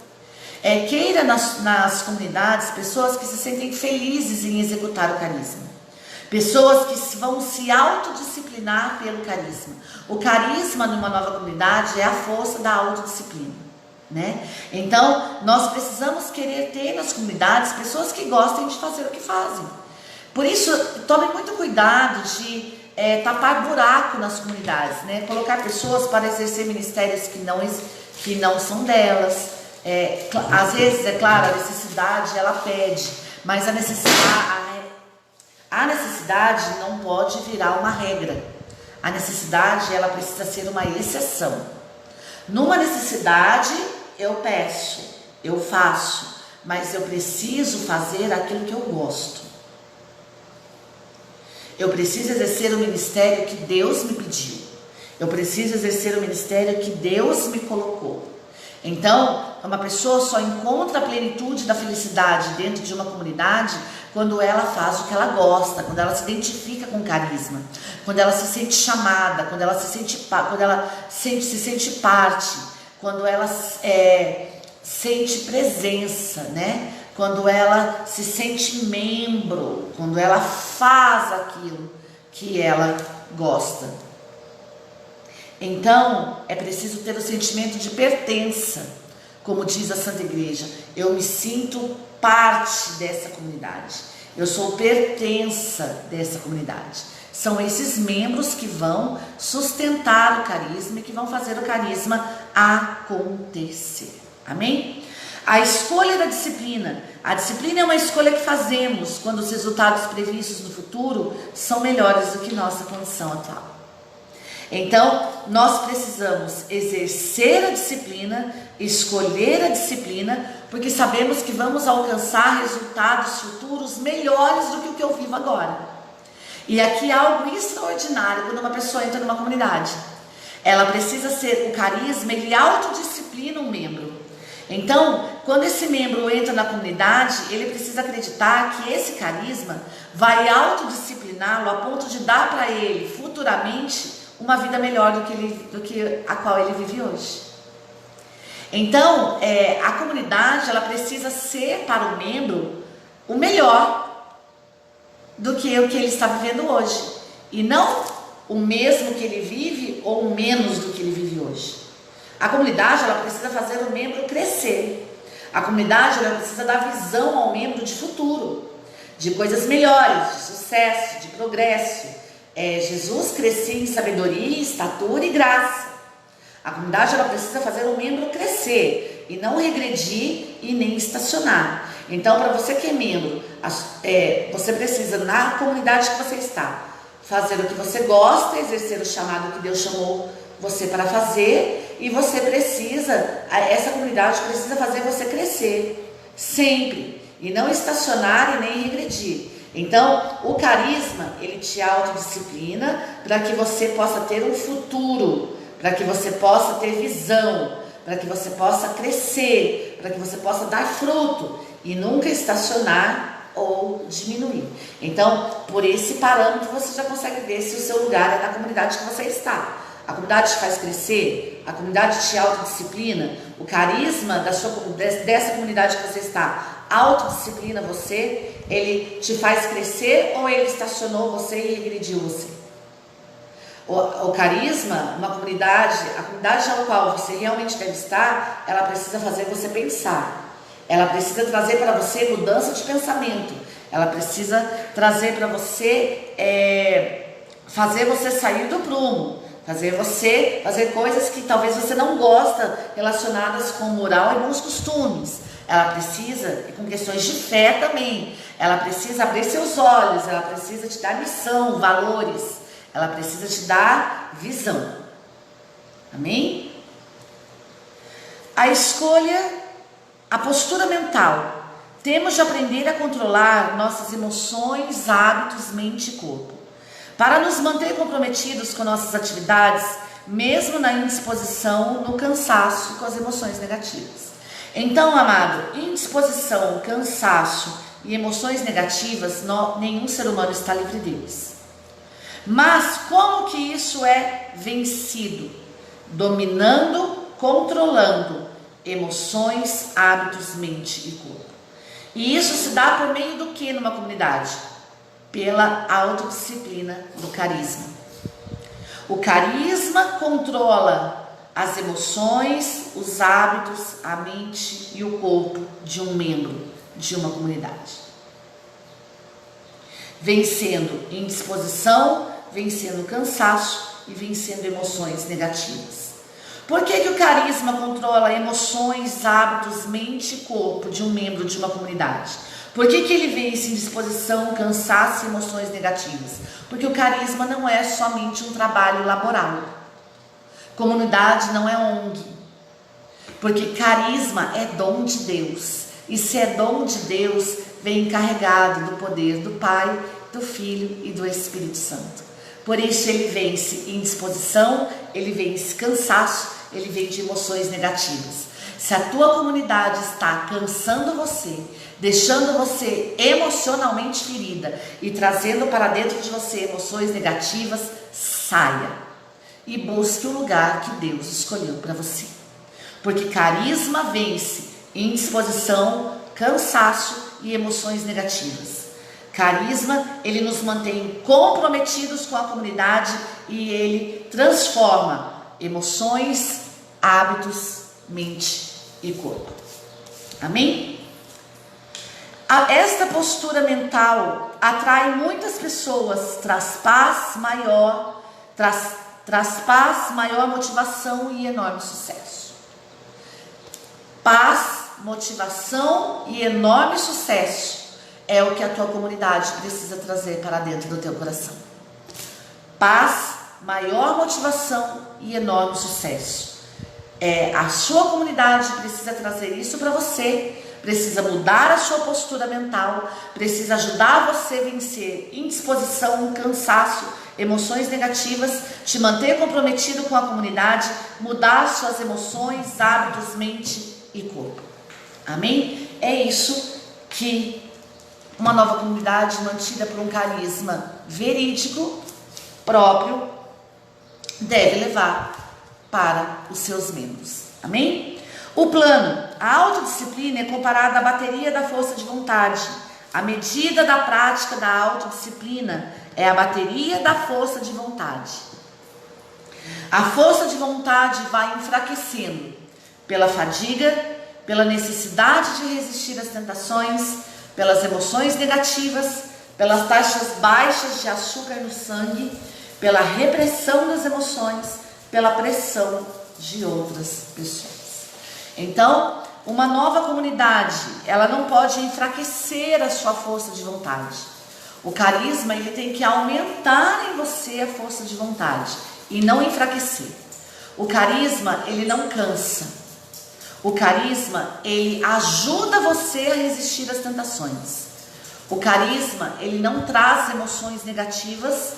Queira nas comunidades pessoas que se sentem felizes em executar o carisma. Pessoas que vão se autodisciplinar pelo carisma. O carisma numa nova comunidade é a força da autodisciplina, né? Então, nós precisamos querer ter nas comunidades pessoas que gostem de fazer o que fazem. Por isso, tome muito cuidado de tapar buraco nas comunidades, né? Colocar pessoas para exercer ministérios que não são delas. Às vezes, é claro, a necessidade ela pede, mas a necessidade não pode virar uma regra. A necessidade ela precisa ser uma exceção. Numa necessidade, eu peço, eu faço, mas eu preciso fazer aquilo que eu gosto. Eu preciso exercer o ministério que Deus me pediu. Eu preciso exercer o ministério que Deus me colocou. Então, uma pessoa só encontra a plenitude da felicidade dentro de uma comunidade quando ela faz o que ela gosta, quando ela se identifica com carisma, quando ela se sente chamada, quando ela se sente parte, quando ela sente presença, né? Quando ela se sente membro, quando ela faz aquilo que ela gosta. Então, é preciso ter o sentimento de pertença, como diz a Santa Igreja. Eu me sinto parte dessa comunidade. Eu sou pertença dessa comunidade. São esses membros que vão sustentar o carisma e que vão fazer o carisma acontecer. Amém? A escolha da disciplina. A disciplina é uma escolha que fazemos quando os resultados previstos no futuro são melhores do que nossa condição atual. Então, nós precisamos exercer a disciplina, escolher a disciplina, porque sabemos que vamos alcançar resultados futuros melhores do que o que eu vivo agora. E aqui há algo extraordinário quando uma pessoa entra numa comunidade. Ela precisa ser, o carisma, ele autodisciplina um membro. Então, quando esse membro entra na comunidade, ele precisa acreditar que esse carisma vai autodiscipliná-lo a ponto de dar para ele futuramente uma vida melhor do que a qual ele vive hoje. Então, a comunidade, ela precisa ser para o membro o melhor do que o que ele está vivendo hoje, e não o mesmo que ele vive ou menos do que ele vive hoje. A comunidade, ela precisa fazer o membro crescer. A comunidade, ela precisa dar visão ao membro de futuro, de coisas melhores, de sucesso, de progresso. Jesus crescia em sabedoria, estatura e graça. A comunidade, ela precisa fazer o membro crescer e não regredir e nem estacionar. Então, para você que é membro, você precisa, na comunidade que você está, fazer o que você gosta, exercer o chamado que Deus chamou você para fazer, e você precisa, essa comunidade precisa fazer você crescer sempre, e não estacionar e nem regredir. Então, o carisma, ele te autodisciplina para que você possa ter um futuro, para que você possa ter visão, para que você possa crescer, para que você possa dar fruto e nunca estacionar ou diminuir. Então, por esse parâmetro, você já consegue ver se o seu lugar é na comunidade que você está. A comunidade te faz crescer, a comunidade te autodisciplina, o carisma dessa comunidade que você está autodisciplina você, ele te faz crescer ou ele estacionou você e regrediu você? O carisma, uma comunidade, a comunidade ao qual você realmente deve estar, ela precisa fazer você pensar. Ela precisa trazer para você mudança de pensamento. Ela precisa trazer para você, fazer você sair do prumo. Fazer coisas que talvez você não gosta, relacionadas com moral e bons costumes. Ela precisa, e com questões de fé também, ela precisa abrir seus olhos, ela precisa te dar missão, valores, ela precisa te dar visão. Amém? A escolha, a postura mental. Temos de aprender a controlar nossas emoções, hábitos, mente e corpo, para nos manter comprometidos com nossas atividades, mesmo na indisposição, no cansaço e com as emoções negativas. Então, amado, indisposição, cansaço e emoções negativas, nenhum ser humano está livre deles. Mas como que isso é vencido? Dominando, controlando emoções, hábitos, mente e corpo. E isso se dá por meio do que numa comunidade? Pela autodisciplina do carisma. O carisma controla as emoções, os hábitos, a mente e o corpo de um membro de uma comunidade. Vencendo indisposição, vencendo cansaço e vencendo emoções negativas. Por que o carisma controla emoções, hábitos, mente e corpo de um membro de uma comunidade? Por que ele vence indisposição, cansaço e emoções negativas? Porque o carisma não é somente um trabalho laboral. Comunidade não é ONG. Porque carisma é dom de Deus. E se é dom de Deus, vem carregado do poder do Pai, do Filho e do Espírito Santo. Por isso ele vence indisposição, ele vence cansaço, ele vence emoções negativas. Se a tua comunidade está cansando você, deixando você emocionalmente ferida e trazendo para dentro de você emoções negativas, saia e busque o lugar que Deus escolheu para você. Porque carisma vence indisposição, cansaço e emoções negativas. Carisma, ele nos mantém comprometidos com a comunidade e ele transforma emoções, hábitos, mente e corpo. Amém? Esta postura mental atrai muitas pessoas, traz paz maior, motivação e enorme sucesso. Paz, motivação e enorme sucesso é o que a tua comunidade precisa trazer para dentro do teu coração. Paz, maior motivação e enorme sucesso. A sua comunidade precisa trazer isso para você, precisa mudar a sua postura mental, precisa ajudar você a vencer indisposição, cansaço, emoções negativas, te manter comprometido com a comunidade, mudar suas emoções, hábitos, mente e corpo. Amém? É isso que uma nova comunidade mantida por um carisma verídico, próprio, deve levar para os seus membros. Amém? O plano, a autodisciplina é comparada à bateria da força de vontade. A medida da prática da autodisciplina é a bateria da força de vontade. A força de vontade vai enfraquecendo pela fadiga, pela necessidade de resistir às tentações, pelas emoções negativas, pelas taxas baixas de açúcar no sangue, pela repressão das emoções, pela pressão de outras pessoas. Então, uma nova comunidade, ela não pode enfraquecer a sua força de vontade. O carisma, ele tem que aumentar em você a força de vontade e não enfraquecer. O carisma, ele não cansa. O carisma, ele ajuda você a resistir às tentações. O carisma, ele não traz emoções negativas.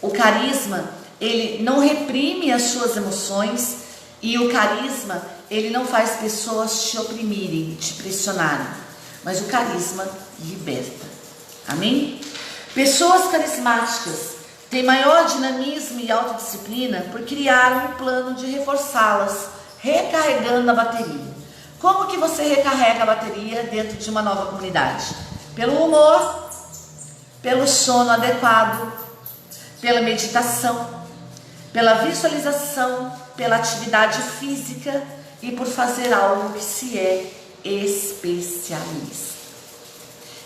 O carisma, ele não reprime as suas emoções. E o carisma, ele não faz pessoas te oprimirem, te pressionarem. Mas o carisma liberta. Amém? Pessoas carismáticas têm maior dinamismo e autodisciplina por criar um plano de reforçá-las, recarregando a bateria. Como que você recarrega a bateria dentro de uma nova comunidade? Pelo humor, pelo sono adequado, pela meditação, pela visualização, pela atividade física e por fazer algo que se é especialista.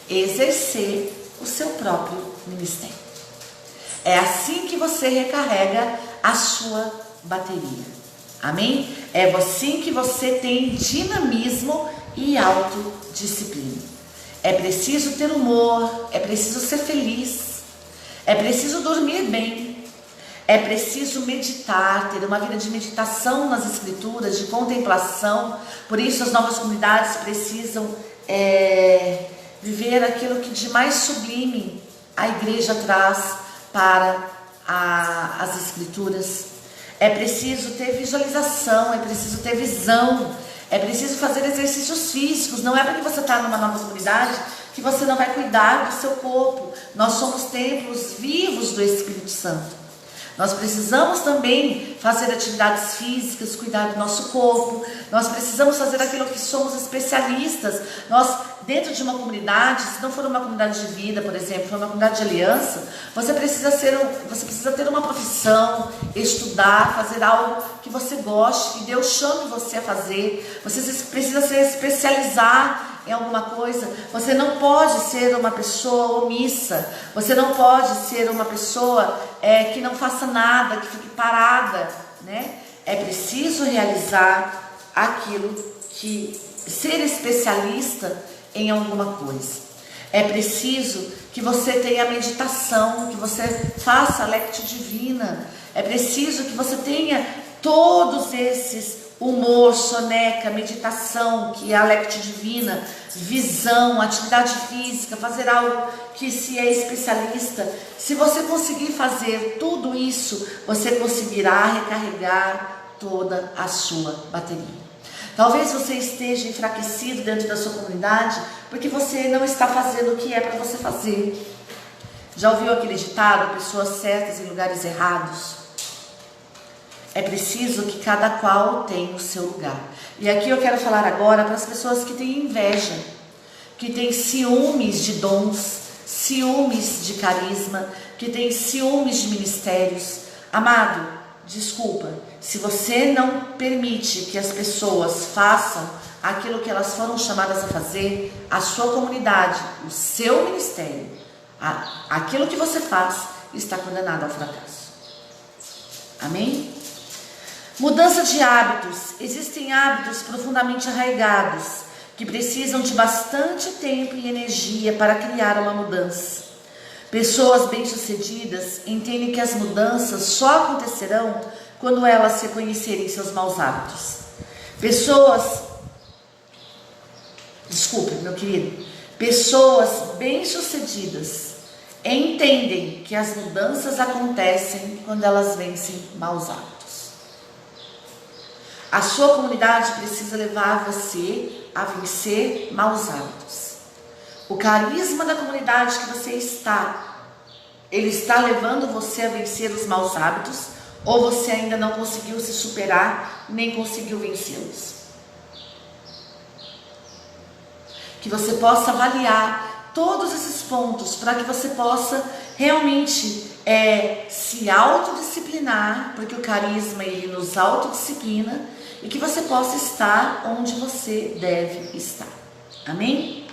Exercer o seu próprio ministério. É assim que você recarrega a sua bateria. Amém? É assim que você tem dinamismo e autodisciplina. É preciso ter humor, é preciso ser feliz, é preciso dormir bem, é preciso meditar, ter uma vida de meditação nas escrituras, de contemplação. Por isso as novas comunidades precisam viver aquilo que de mais sublime a igreja traz para as escrituras. É preciso ter visualização, é preciso ter visão, é preciso fazer exercícios físicos. Não é porque você está numa nova comunidade que você não vai cuidar do seu corpo. Nós somos templos vivos do Espírito Santo. Nós precisamos também fazer atividades físicas, cuidar do nosso corpo. Nós precisamos fazer aquilo que somos especialistas. Nós, dentro de uma comunidade, se não for uma comunidade de vida, por exemplo, for uma comunidade de aliança, você precisa ter uma profissão, estudar, fazer algo que você goste, que Deus chame você a fazer. Você precisa se especializar em alguma coisa. Você não pode ser uma pessoa omissa. Você não pode ser uma pessoa que não faça nada, que fique parada, né? É preciso realizar aquilo que ser especialista em alguma coisa. É preciso que você tenha meditação, que você faça a lectio divina. É preciso que você tenha todos esses humor, soneca, meditação, que é a lectio divina, visão, atividade física, fazer algo que se é especialista. Se você conseguir fazer tudo isso, você conseguirá recarregar toda a sua bateria. Talvez você esteja enfraquecido dentro da sua comunidade porque você não está fazendo o que é para você fazer. Já ouviu aquele ditado, pessoas certas em lugares errados? É preciso que cada qual tenha o seu lugar. E aqui eu quero falar agora para as pessoas que têm inveja, que têm ciúmes de dons, ciúmes de carisma, que têm ciúmes de ministérios. Amado, desculpa, se você não permite que as pessoas façam aquilo que elas foram chamadas a fazer, a sua comunidade, o seu ministério, aquilo que você faz, está condenado ao fracasso. Amém? Mudança de hábitos. Existem hábitos profundamente arraigados que precisam de bastante tempo e energia para criar uma mudança. Pessoas bem-sucedidas entendem que as mudanças só acontecerão quando elas reconhecerem seus maus hábitos. Pessoas bem-sucedidas entendem que as mudanças acontecem quando elas vencem maus hábitos. A sua comunidade precisa levar você a vencer maus hábitos. O carisma da comunidade que você está, ele está levando você a vencer os maus hábitos, ou você ainda não conseguiu se superar, nem conseguiu vencê-los? Que você possa avaliar todos esses pontos, para que você possa realmente se autodisciplinar, porque o carisma ele nos autodisciplina, e que você possa estar onde você deve estar. Amém?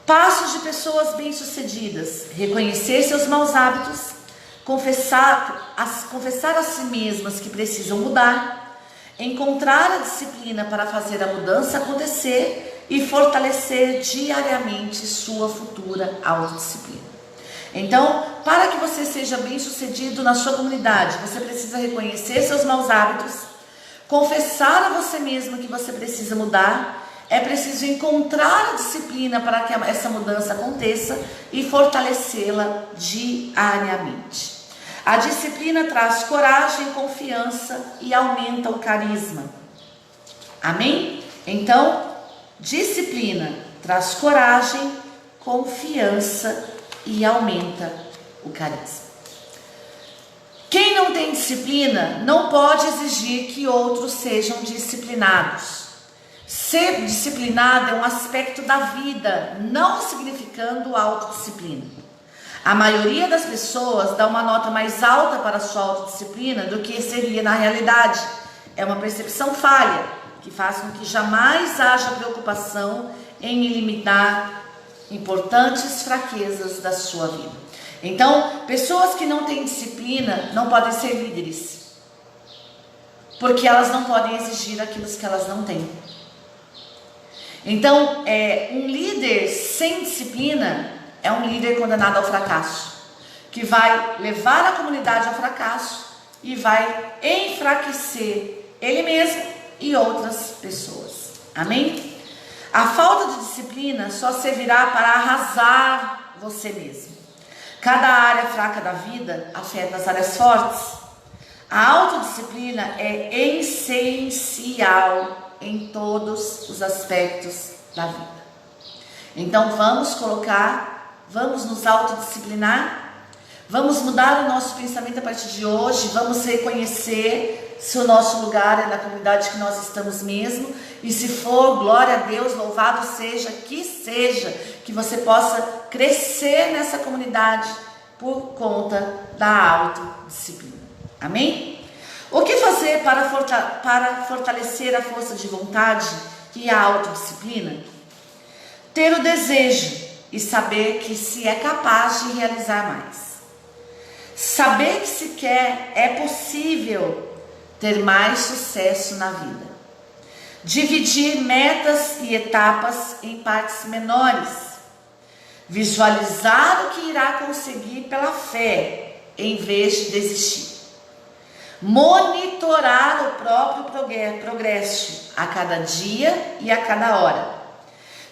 Passos de pessoas bem-sucedidas: reconhecer seus maus hábitos, confessar a si mesmas que precisam mudar, encontrar a disciplina para fazer a mudança acontecer e fortalecer diariamente sua futura autodisciplina. Então, para que você seja bem-sucedido na sua comunidade, você precisa reconhecer seus maus hábitos, confessar a você mesmo que você precisa mudar, é preciso encontrar a disciplina para que essa mudança aconteça e fortalecê-la diariamente. A disciplina traz coragem, confiança e aumenta o carisma. Amém? Então, disciplina traz coragem, confiança e aumenta o carisma. Quem não tem disciplina não pode exigir que outros sejam disciplinados. Ser disciplinado é um aspecto da vida, não significando autodisciplina. A maioria das pessoas dá uma nota mais alta para a sua autodisciplina do que seria na realidade. É uma percepção falha, que faz com que jamais haja preocupação em eliminar importantes fraquezas da sua vida. Então, pessoas que não têm disciplina não podem ser líderes, porque elas não podem exigir aquilo que elas não têm. Então, um líder sem disciplina é um líder condenado ao fracasso, que vai levar a comunidade ao fracasso e vai enfraquecer ele mesmo e outras pessoas. Amém? A falta de disciplina só servirá para arrasar você mesmo. Cada área fraca da vida afeta as áreas fortes. A autodisciplina é essencial em todos os aspectos da vida. Então vamos nos autodisciplinar, vamos mudar o nosso pensamento a partir de hoje, vamos reconhecer se o nosso lugar é na comunidade que nós estamos mesmo, e se for, glória a Deus, louvado seja, que você possa crescer nessa comunidade por conta da autodisciplina. Amém? O que fazer para fortalecer a força de vontade e a autodisciplina? Ter o desejo e saber que se é capaz de realizar mais. Saber que sequer é possível ter mais sucesso na vida. Dividir metas e etapas em partes menores. Visualizar o que irá conseguir pela fé, em vez de desistir. Monitorar o próprio progresso a cada dia e a cada hora.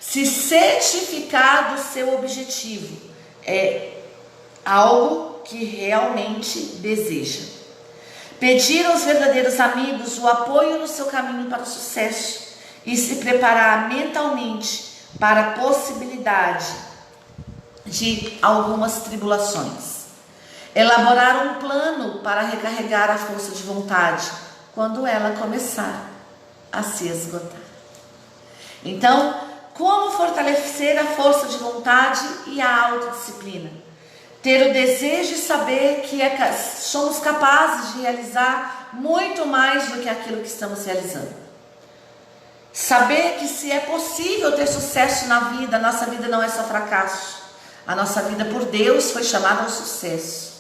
Se certificar do seu objetivo é algo que realmente deseja. Pedir aos verdadeiros amigos o apoio no seu caminho para o sucesso e se preparar mentalmente para a possibilidade de algumas tribulações. Elaborar um plano para recarregar a força de vontade quando ela começar a se esgotar. Então, como fortalecer a força de vontade e a autodisciplina? Ter o desejo de saber que somos capazes de realizar muito mais do que aquilo que estamos realizando. Saber que se é possível ter sucesso na vida, a nossa vida não é só fracasso. A nossa vida por Deus foi chamada ao sucesso.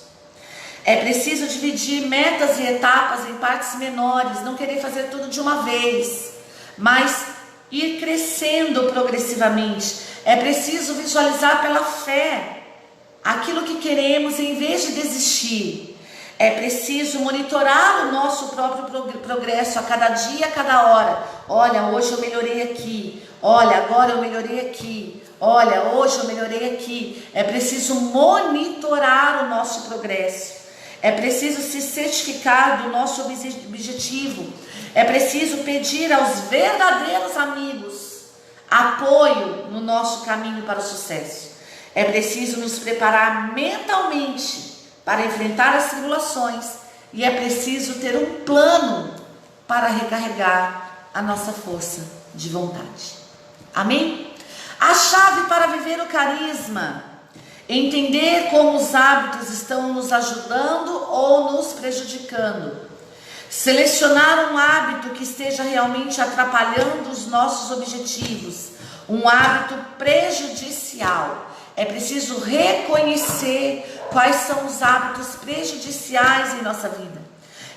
É preciso dividir metas e etapas em partes menores, não querer fazer tudo de uma vez, mas ir crescendo progressivamente. É preciso visualizar pela fé aquilo que queremos em vez de desistir. É preciso monitorar o nosso próprio progresso a cada dia, a cada hora. Olha, hoje eu melhorei aqui. Olha, agora eu melhorei aqui. Olha, hoje eu melhorei aqui. É preciso monitorar o nosso progresso. É preciso se certificar do nosso objetivo. É preciso pedir aos verdadeiros amigos apoio no nosso caminho para o sucesso. É preciso nos preparar mentalmente para enfrentar as tribulações. E é preciso ter um plano para recarregar a nossa força de vontade. Amém? A chave para viver o carisma: entender como os hábitos estão nos ajudando ou nos prejudicando. Selecionar um hábito que esteja realmente atrapalhando os nossos objetivos, um hábito prejudicial. É preciso reconhecer quais são os hábitos prejudiciais em nossa vida.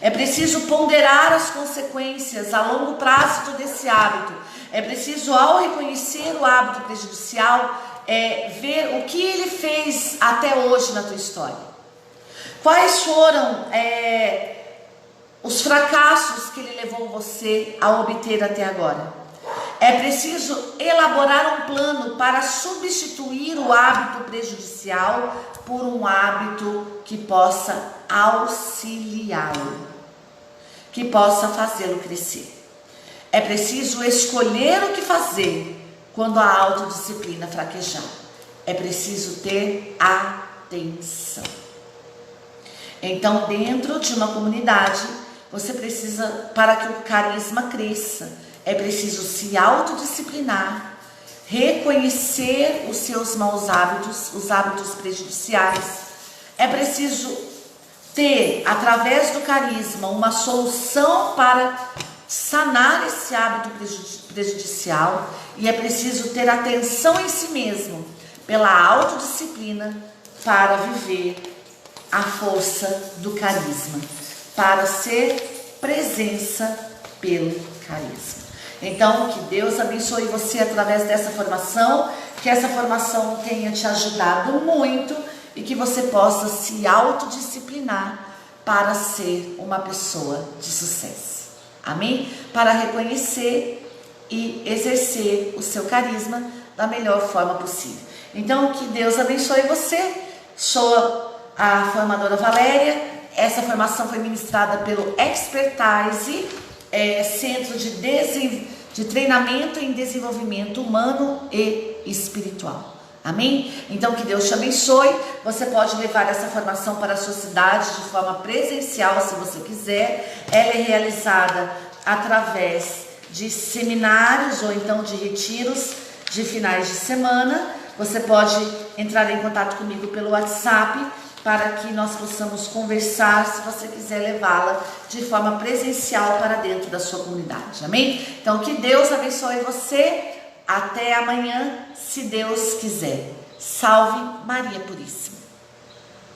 É preciso ponderar as consequências a longo prazo desse hábito. É preciso, ao reconhecer o hábito prejudicial, ver o que ele fez até hoje na tua história. Quais foram os fracassos que ele levou você a obter até agora? É preciso elaborar um plano para substituir o hábito prejudicial por um hábito que possa auxiliá-lo, que possa fazê-lo crescer. É preciso escolher o que fazer quando a autodisciplina fraquejar. É preciso ter atenção. Então, dentro de uma comunidade, você precisa, para que o carisma cresça, é preciso se autodisciplinar, reconhecer os seus maus hábitos, os hábitos prejudiciais. É preciso ter, através do carisma, uma solução para sanar esse hábito prejudicial. E é preciso ter atenção em si mesmo, pela autodisciplina, para viver a força do carisma, para ser presença pelo carisma. Então, que Deus abençoe você através dessa formação, que essa formação tenha te ajudado muito e que você possa se autodisciplinar para ser uma pessoa de sucesso. Amém? Para reconhecer e exercer o seu carisma da melhor forma possível. Então, que Deus abençoe você. Sou a formadora Valéria. Essa formação foi ministrada pelo Expertise, Centro de Treinamento em Desenvolvimento Humano e Espiritual. Amém? Então, que Deus te abençoe. Você pode levar essa formação para a sua cidade de forma presencial, se você quiser. Ela é realizada através de seminários ou então de retiros de finais de semana. Você pode entrar em contato comigo pelo WhatsApp para que nós possamos conversar, se você quiser levá-la de forma presencial para dentro da sua comunidade. Amém? Então, que Deus abençoe você. Até amanhã, se Deus quiser. Salve Maria Puríssima.